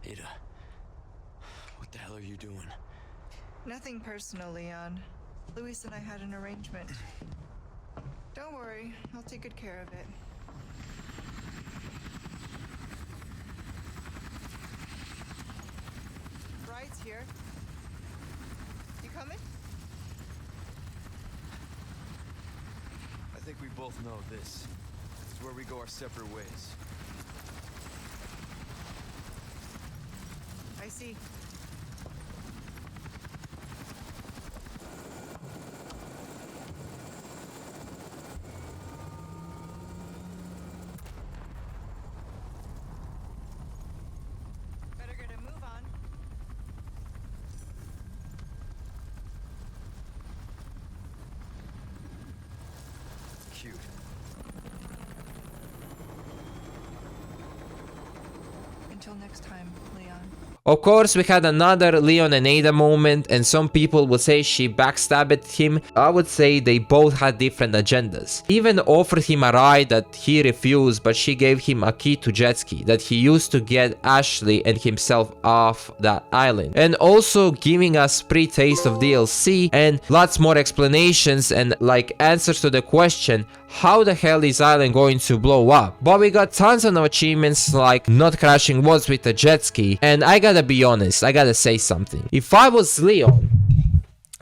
Speaker 7: Ada, what the hell are you doing?
Speaker 9: Nothing personal, Leon. Luis and I had an arrangement. Don't worry, I'll take good care of it. Ride's here. You coming?
Speaker 8: I think we both know this. This is where we go our separate ways.
Speaker 9: I see. Better get a move on.
Speaker 8: Cute.
Speaker 9: Until next time, Leon.
Speaker 1: Of course, we had another Leon and Ada moment, and some people would say she backstabbed him. I would say they both had different agendas. Even offered him a ride that he refused, but she gave him a key to jet ski that he used to get Ashley and himself off that island. And also giving us pre-taste of DLC and lots more explanations and like answers to the question, how the hell is island going to blow up? But we got tons of achievements like not crashing walls with a jet ski. And I gotta be honest, I gotta say something. If I was Leon,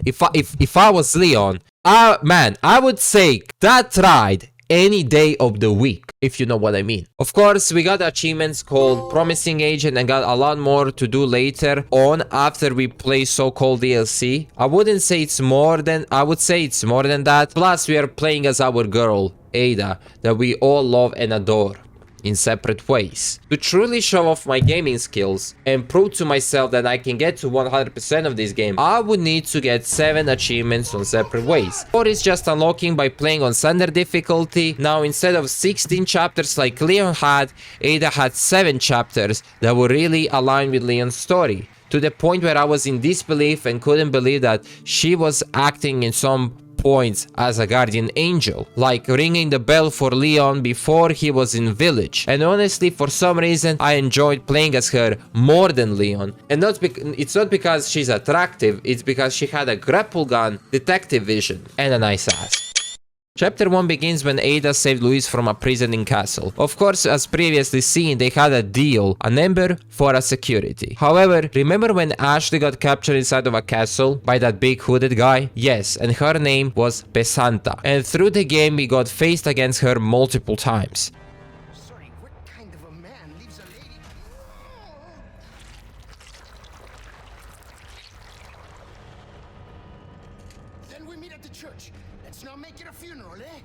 Speaker 1: if I was Leon, man, I would take that ride any day of the week, if you know what I mean. Of course, we got achievements called Promising Agent and got a lot more to do later on after we play so-called DLC. I wouldn't say it's more than, I would say it's more than that. Plus, we are playing as our girl, Ada, that we all love and adore in separate ways. To truly show off my gaming skills and prove to myself that I can get to 100% of this game, I would need to get 7 achievements on separate ways. Or it's just unlocking by playing on standard difficulty. Now instead of 16 chapters like Leon had, Ada had 7 chapters that were really aligned with Leon's story. To the point where I was in disbelief and couldn't believe that she was acting in some points as a guardian angel, like ringing the bell for Leon before he was in village. And honestly, for some reason I enjoyed playing as her more than Leon, and it's not because she's attractive, it's because she had a grapple gun, detective vision, and a nice ass. Chapter 1 begins when Ada saved Louise from a prison in castle. Of course, as previously seen, they had a deal, an ember for a security. However, remember when Ashley got captured inside of a castle by that big hooded guy? Yes, and her name was Pesanta. And through the game, we got faced against her multiple times.
Speaker 2: Sorry, what kind of a man leaves a lady? Then we meet at the church. Let's not make it a funeral, eh?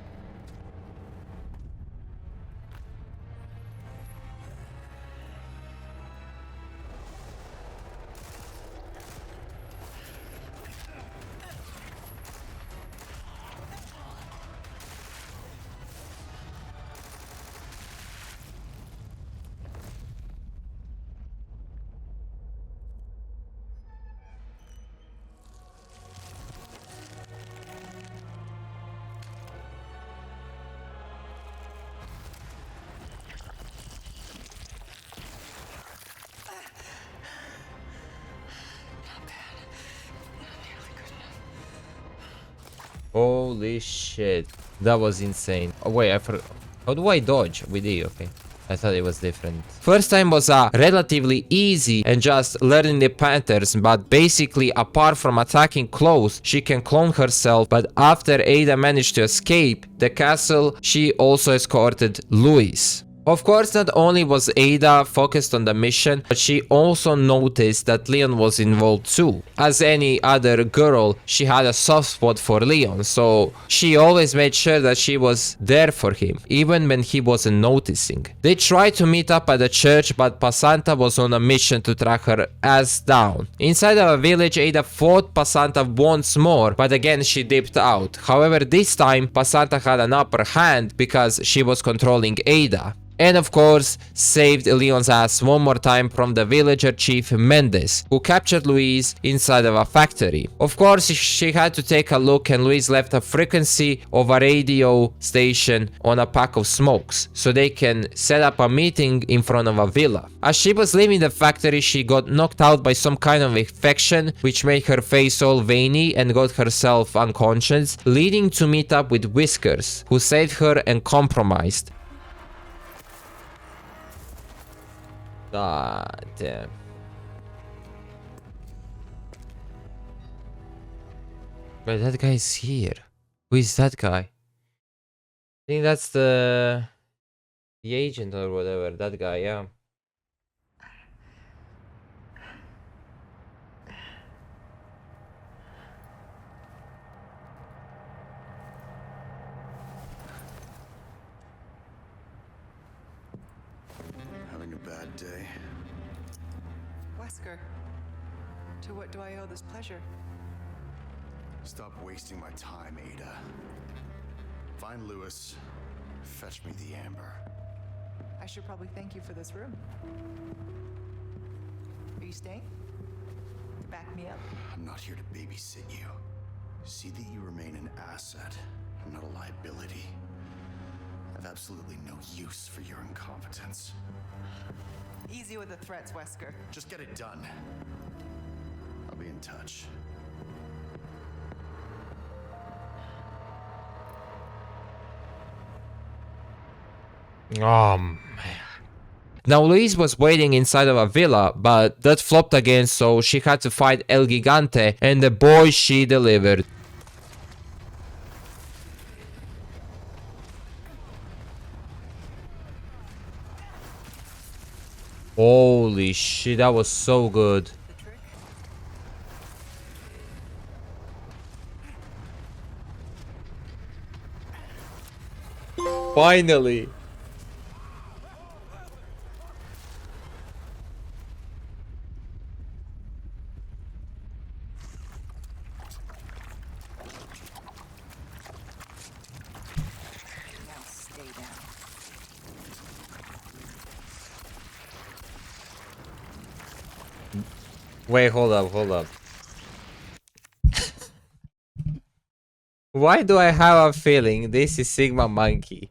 Speaker 1: Holy shit, that was insane. Oh wait, I forgot. How do I dodge with E? Okay, I thought it was different. First time was relatively easy and just learning the patterns, but basically apart from attacking close, she can clone herself. But after Ada managed to escape the castle, she also escorted Louise. Of course, not only was Ada focused on the mission, but she also noticed that Leon was involved too. As any other girl, she had a soft spot for Leon, so she always made sure that she was there for him, even when he wasn't noticing. They tried to meet up at the church, but Pasanta was on a mission to track her ass down. Inside of a village, Ada fought Pasanta once more, but again she dipped out. However, this time, Pasanta had an upper hand because she was controlling Ada. And of course, saved Leon's ass one more time from the villager chief Mendes, who captured Louise inside of a factory. Of course, she had to take a look, and Louise left a frequency of a radio station on a pack of smokes, so they can set up a meeting in front of a villa. As she was leaving the factory, she got knocked out by some kind of infection, which made her face all veiny and got herself unconscious, leading to meet up with Whiskers, who saved her and compromised. God damn. But that guy is here. Who is that guy? I think that's the agent or whatever. That guy, yeah.
Speaker 8: Having a bad day.
Speaker 9: Wesker, to what do I owe this pleasure?
Speaker 8: Stop wasting my time, Ada. Find Lewis. Fetch me the amber.
Speaker 9: I should probably thank you for this room. Are you staying? Back me up.
Speaker 2: I'm not here to babysit you. See that you remain an asset, and not a liability. I've absolutely no use for your incompetence.
Speaker 9: Easy with the threats, Wesker.
Speaker 2: Just get it done. I'll be in touch.
Speaker 1: Man. Now Louise was waiting inside of a villa, but that flopped again, so she had to fight El Gigante, and the boy she delivered. Holy shit, that was so good. Finally.
Speaker 9: Now stay down.
Speaker 1: Wait, hold up. Why do I have a feeling this is Sigma Monkey?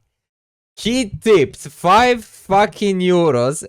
Speaker 1: He tipped 5 fucking euros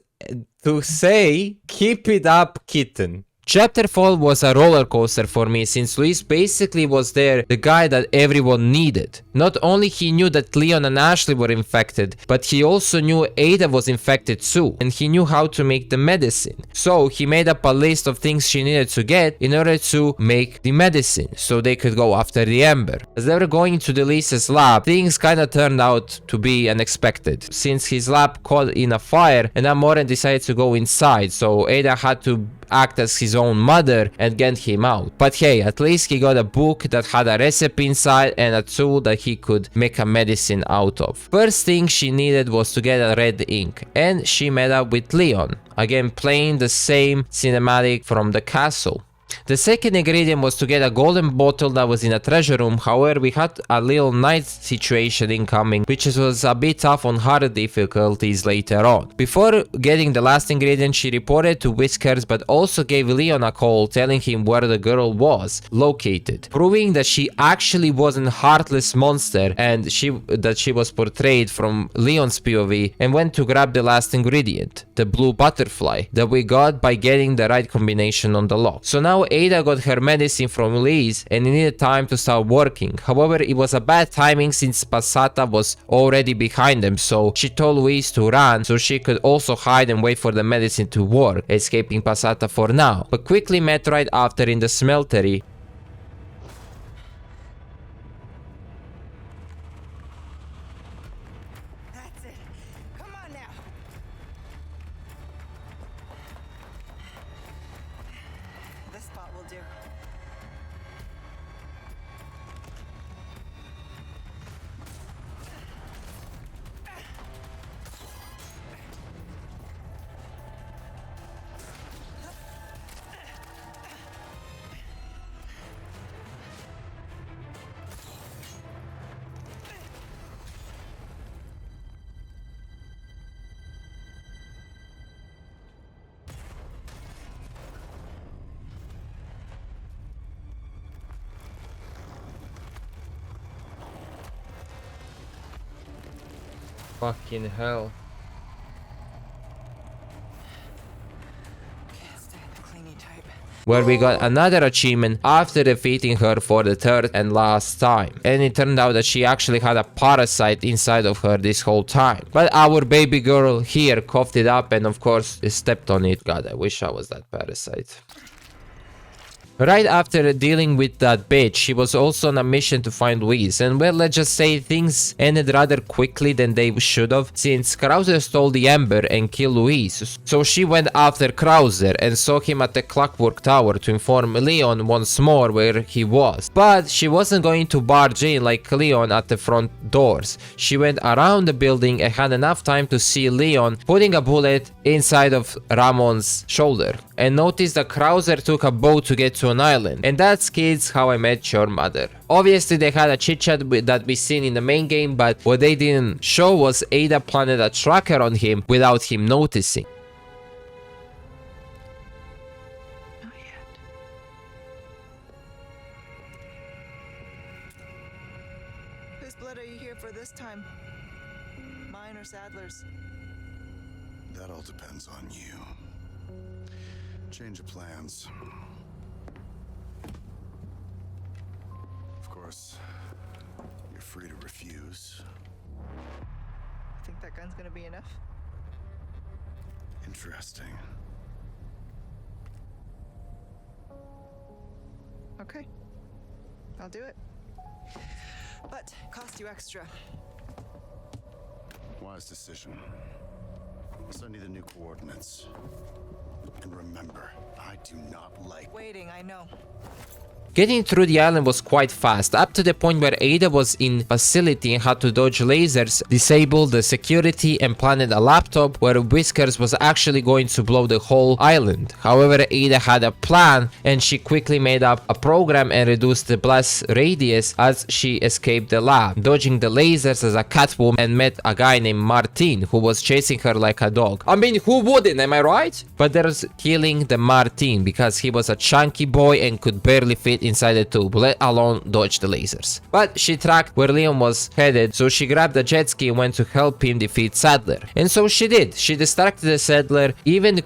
Speaker 1: to say, keep it up, kitten. Chapter 4 was a roller coaster for me, since Luis basically was there, the guy that everyone needed. Not only he knew that Leon and Ashley were infected, but he also knew Ada was infected too, and he knew how to make the medicine. So he made up a list of things she needed to get in order to make the medicine, so they could go after the Ember. As they were going to Delice's lab, things kinda turned out to be unexpected, since his lab caught in a fire and Amoren decided to go inside, so Ada had to act as his own mother and get him out. But hey, at least he got a book that had a recipe inside and a tool that he could make a medicine out of. First thing she needed was to get a red ink, and she met up with Leon, again playing the same cinematic from the castle. The second ingredient was to get a golden bottle that was in a treasure room. However, we had a little night situation incoming, which was a bit tough on hard difficulties later on. Before getting the last ingredient, she reported to Whiskers, but also gave Leon a call telling him where the girl was located, proving that she actually wasn't a heartless monster and that she was portrayed from Leon's POV, and went to grab the last ingredient, the blue butterfly, that we got by getting the right combination on the lock. So now Ada got her medicine from Liz and it needed time to start working. However, it was a bad timing since Passata was already behind them, so she told Luis to run so she could also hide and wait for the medicine to work, escaping Passata for now, but quickly met right after in the smeltery.
Speaker 9: That's it. Come on now. This spot will do.
Speaker 1: Fucking hell.
Speaker 9: Can't stand the clingy type.
Speaker 1: Where we got another achievement after defeating her for the third and last time. And it turned out that she actually had a parasite inside of her this whole time. But our baby girl here coughed it up and of course stepped on it. God, I wish I was that parasite. Right after dealing with that bitch, she was also on a mission to find Louise, and well, let's just say things ended rather quickly than they should have, since Krauser stole the Ember and killed Louise. So she went after Krauser and saw him at the Clockwork Tower to inform Leon once more where he was. But she wasn't going to barge in like Leon at the front doors. She went around the building and had enough time to see Leon putting a bullet inside of Ramon's shoulder, and noticed that Krauser took a boat to get to an island, and that's kids How I Met Your Mother. Obviously they had a chit chat that we seen in the main game, but what they didn't show was Ada planted a tracker on him without him noticing.
Speaker 10: depends on you. Change of plans. Of course, you're free to refuse.
Speaker 9: Think that gun's gonna be enough?
Speaker 10: Interesting.
Speaker 9: Okay. I'll do it. But cost you extra.
Speaker 10: Wise decision. I'll send you the new coordinates. And remember, I do not like
Speaker 9: Waiting, I know.
Speaker 1: Getting through the island was quite fast, up to the point where Ada was in facility and had to dodge lasers, disable the security and planted a laptop where Whiskers was actually going to blow the whole island. However, Ada had a plan and she quickly made up a program and reduced the blast radius as she escaped the lab, dodging the lasers as a Catwoman and met a guy named Martin who was chasing her like a dog. I mean, who wouldn't, am I right? But there's killing the Martin because he was a chunky boy and could barely fit inside the tube, let alone dodge the lasers. But she tracked where Leon was headed, so she grabbed the jet ski and went to help him defeat Sadler. And so she did. She distracted the Sadler, even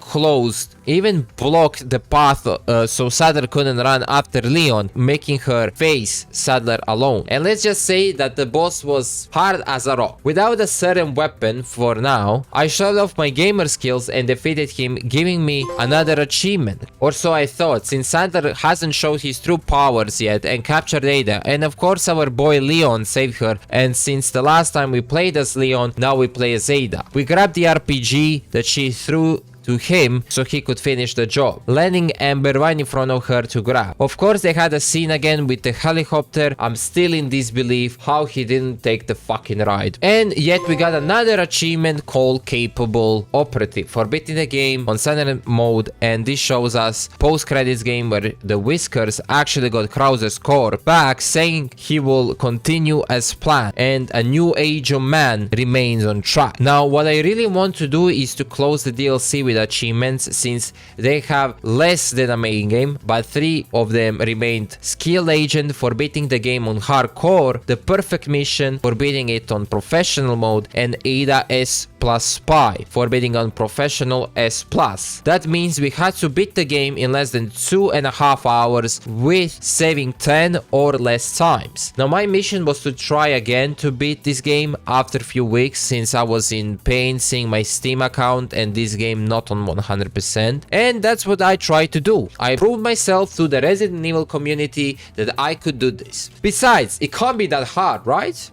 Speaker 1: blocked the path so Sadler couldn't run after Leon, making her face Sadler alone. And let's just say that the boss was hard as a rock. Without a certain weapon for now, I showed off my gamer skills and defeated him, giving me another achievement. Or so I thought, since Sadler hasn't showed his true powers yet and captured Ada, and of course our boy Leon saved her, and since the last time we played as Leon, now we play as Ada. We grabbed the RPG that she threw to him so he could finish the job, landing Amber right in front of her to grab. Of course they had a scene again with the helicopter. I'm still in disbelief how he didn't take the fucking ride. And yet we got another achievement called Capable Operative for beating the game on standard mode, and this shows us post-credits game where the Whiskers actually got Krauser's core back, saying he will continue as planned and a new age of man remains on track. Now what I really want to do is to close the DLC with achievements, since they have less than a main game, but 3 of them remained: Skill Agent for beating the game on hardcore, the Perfect Mission for beating it on professional mode, and Ada S plus Spy for beating on professional S plus. That means we had to beat the game in less than 2.5 hours with saving 10 or less times. Now my mission was to try again to beat this game after a few weeks, since I was in pain seeing my Steam account and this game not on 100%, and that's what I tried to do. I proved myself to the Resident Evil community that I could do this. Besides, it can't be that hard, right?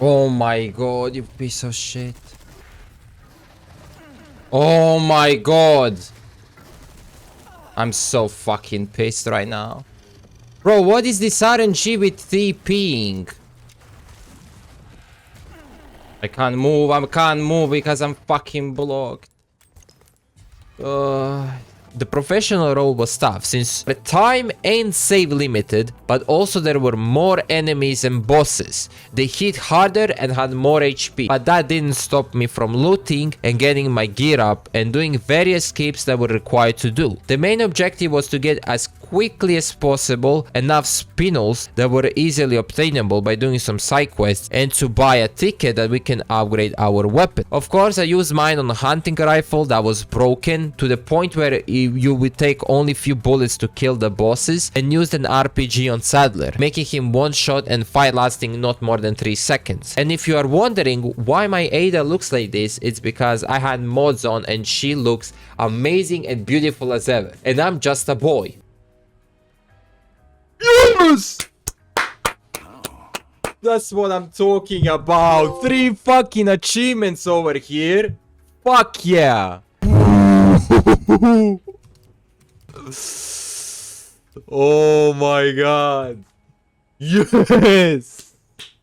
Speaker 1: Oh my god, you piece of shit. Oh my god. I'm so fucking pissed right now. Bro, what is this RNG with TPing? I can't move because I'm fucking blocked. The professional role was tough, since the time ain't save limited, but also there were more enemies and bosses. They hit harder and had more HP, but that didn't stop me from looting and getting my gear up and doing various escapes that were required to do. The main objective was to get as quickly as possible enough spinels that were easily obtainable by doing some side quests, and to buy a ticket that we can upgrade our weapon. Of course I used mine on a hunting rifle that was broken to the point where you would take only few bullets to kill the bosses, and used an RPG on Sadler, making him one shot and fight lasting not more than 3 seconds. And if you are wondering why my Ada looks like this, it's because I had mods on and she looks amazing and beautiful as ever, and I'm just a boy. Yes! That's what I'm talking about. 3 fucking achievements over here. Fuck yeah. Oh my god. Yes.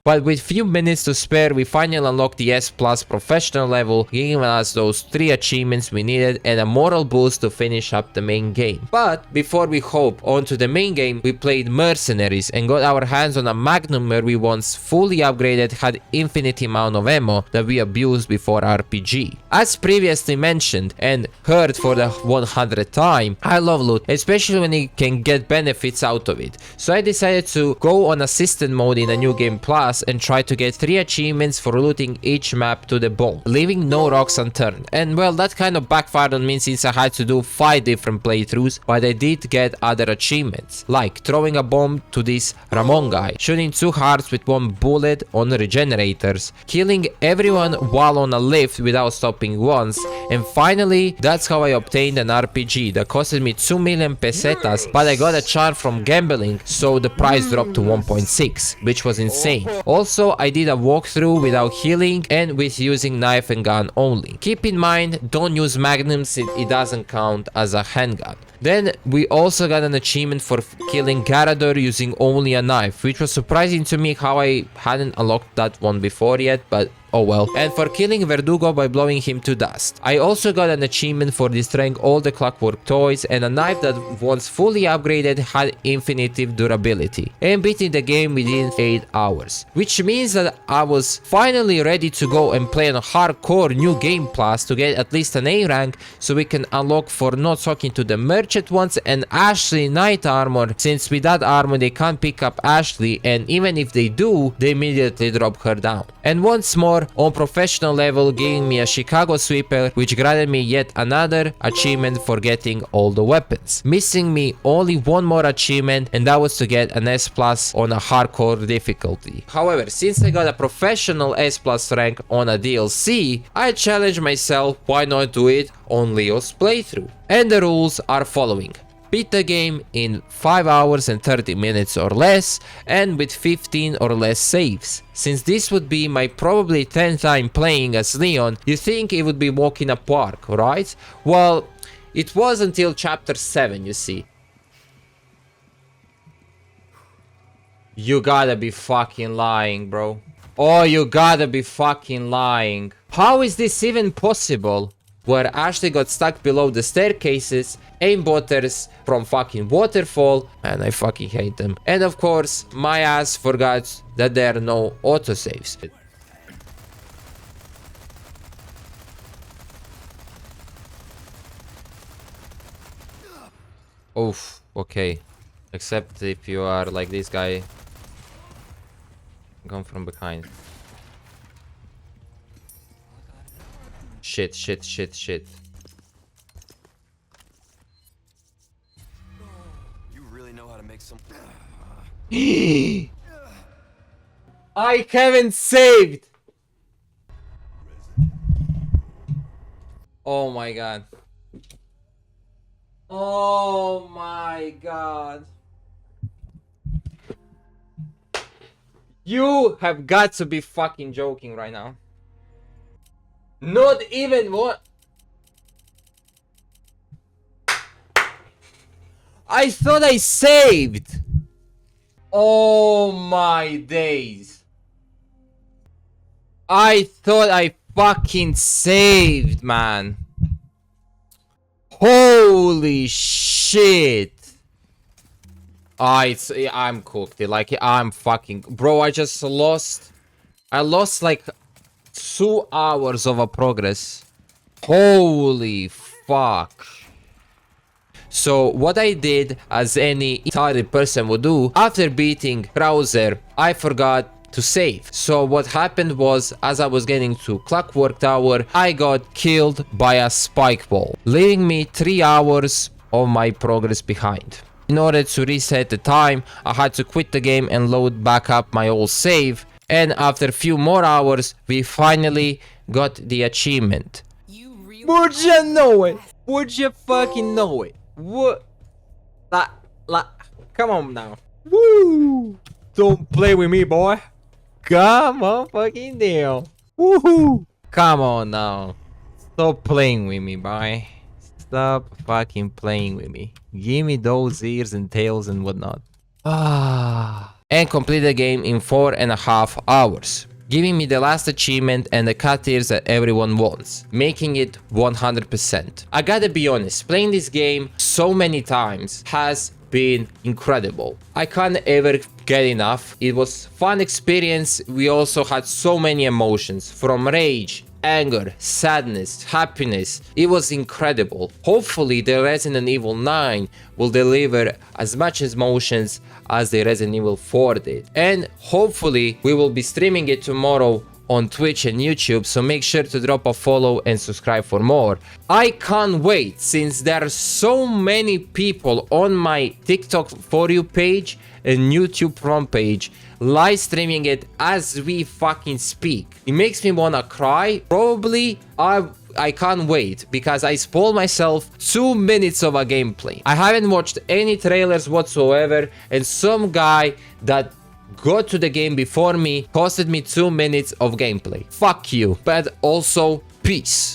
Speaker 1: But with few minutes to spare, we finally unlocked the S Plus professional level, giving us those 3 achievements we needed and a moral boost to finish up the main game. But before we hop onto the main game, we played Mercenaries and got our hands on a Magnum where we once fully upgraded had infinite amount of ammo that we abused before RPG. As previously mentioned and heard for the 100th time, I love loot, especially when you can get benefits out of it. So I decided to go on assistant mode in a new game plus task and tried to get 3 achievements for looting each map to the bone, leaving no rocks unturned. And well, that kind of backfired on me since I had to do 5 different playthroughs, but I did get other achievements, like throwing a bomb to this Ramon guy, shooting 2 hearts with 1 bullet on regenerators, killing everyone while on a lift without stopping once, and finally, that's how I obtained an RPG that costed me 2 million pesetas, but I got a charm from gambling, so the price dropped to 1.6, which was insane. Also, I did a walkthrough without healing and with using knife and gun only. Keep in mind, don't use magnums, it doesn't count as a handgun. Then we also got an achievement for killing Garador using only a knife, which was surprising to me how I hadn't unlocked that one before yet, but oh well. And for killing Verdugo by blowing him to dust. I also got an achievement for destroying all the clockwork toys and a knife that once fully upgraded had infinitive durability. And beating the game within 8 hours. Which means that I was finally ready to go and play on a hardcore new game plus to get at least an A rank so we can unlock for not talking to the merchant once and Ashley Knight armor, since with that armor they can't pick up Ashley, and even if they do, they immediately drop her down. And once more, on professional level, giving me a Chicago sweeper, which granted me yet another achievement for getting all the weapons. Missing me only one more achievement, and that was to get an S plus on a hardcore difficulty. However, since I got a professional S plus rank on a DLC, I challenged myself, why not do it on Leo's playthrough? And the rules are following. Beat the game in 5 hours and 30 minutes or less, and with 15 or less saves. Since this would be my probably 10th time playing as Leon, you think it would be walk in a park, right? Well, it was until chapter 7, you see. You gotta be fucking lying, bro. Oh, you gotta be fucking lying. How is this even possible? Where Ashley got stuck below the staircases, aimbotters from fucking waterfall, and I fucking hate them. And of course, my ass forgot that there are no autosaves. Oof, okay. Except if you are like this guy. Come from behind. Shit, shit, shit, shit.
Speaker 8: You really know how to make some.
Speaker 1: I haven't saved. Oh my god. Oh my god. You have got to be fucking joking right now. Not even what? I thought I saved. Oh my days. I thought I fucking saved, man. Holy shit. I'm cooked. Like, I'm fucking... Bro, I just lost... I lost like 2 hours of a progress. Holy fuck. So what I did, as any retarded person would do, after beating Krauser, I forgot to save. So what happened was, as I was getting to Clockwork Tower, I got killed by a spike ball, leaving me 3 hours of my progress behind. In order to reset the time, I had to quit the game and load back up my old save. And after a few more hours, we finally got the achievement. Would you know it? Would you fucking know it? What? Come on now. Woo! Don't play with me, boy. Come on, fucking deal. Woohoo! Come on now. Stop playing with me, boy. Stop fucking playing with me. Give me those ears and tails and whatnot. And complete the game in 4.5 hours, giving me the last achievement and the cat ears that everyone wants, making it 100%. I gotta be honest, playing this game so many times has been incredible. I can't ever get enough. It was fun experience. We also had so many emotions, from rage anger, sadness, happiness. It was incredible. Hopefully the Resident Evil 9 will deliver as much emotions as the Resident Evil 4 did. And hopefully we will be streaming it tomorrow on Twitch and YouTube, so make sure to drop a follow and subscribe for more. I can't wait, since there are so many people on my TikTok For You page and YouTube front page live streaming it as we fucking speak. It makes me wanna cry. Probably I can't wait, because I spoiled myself 2 minutes of a gameplay. I haven't watched any trailers whatsoever, and some guy that got to the game before me costed me 2 minutes of gameplay. Fuck you. But also, peace.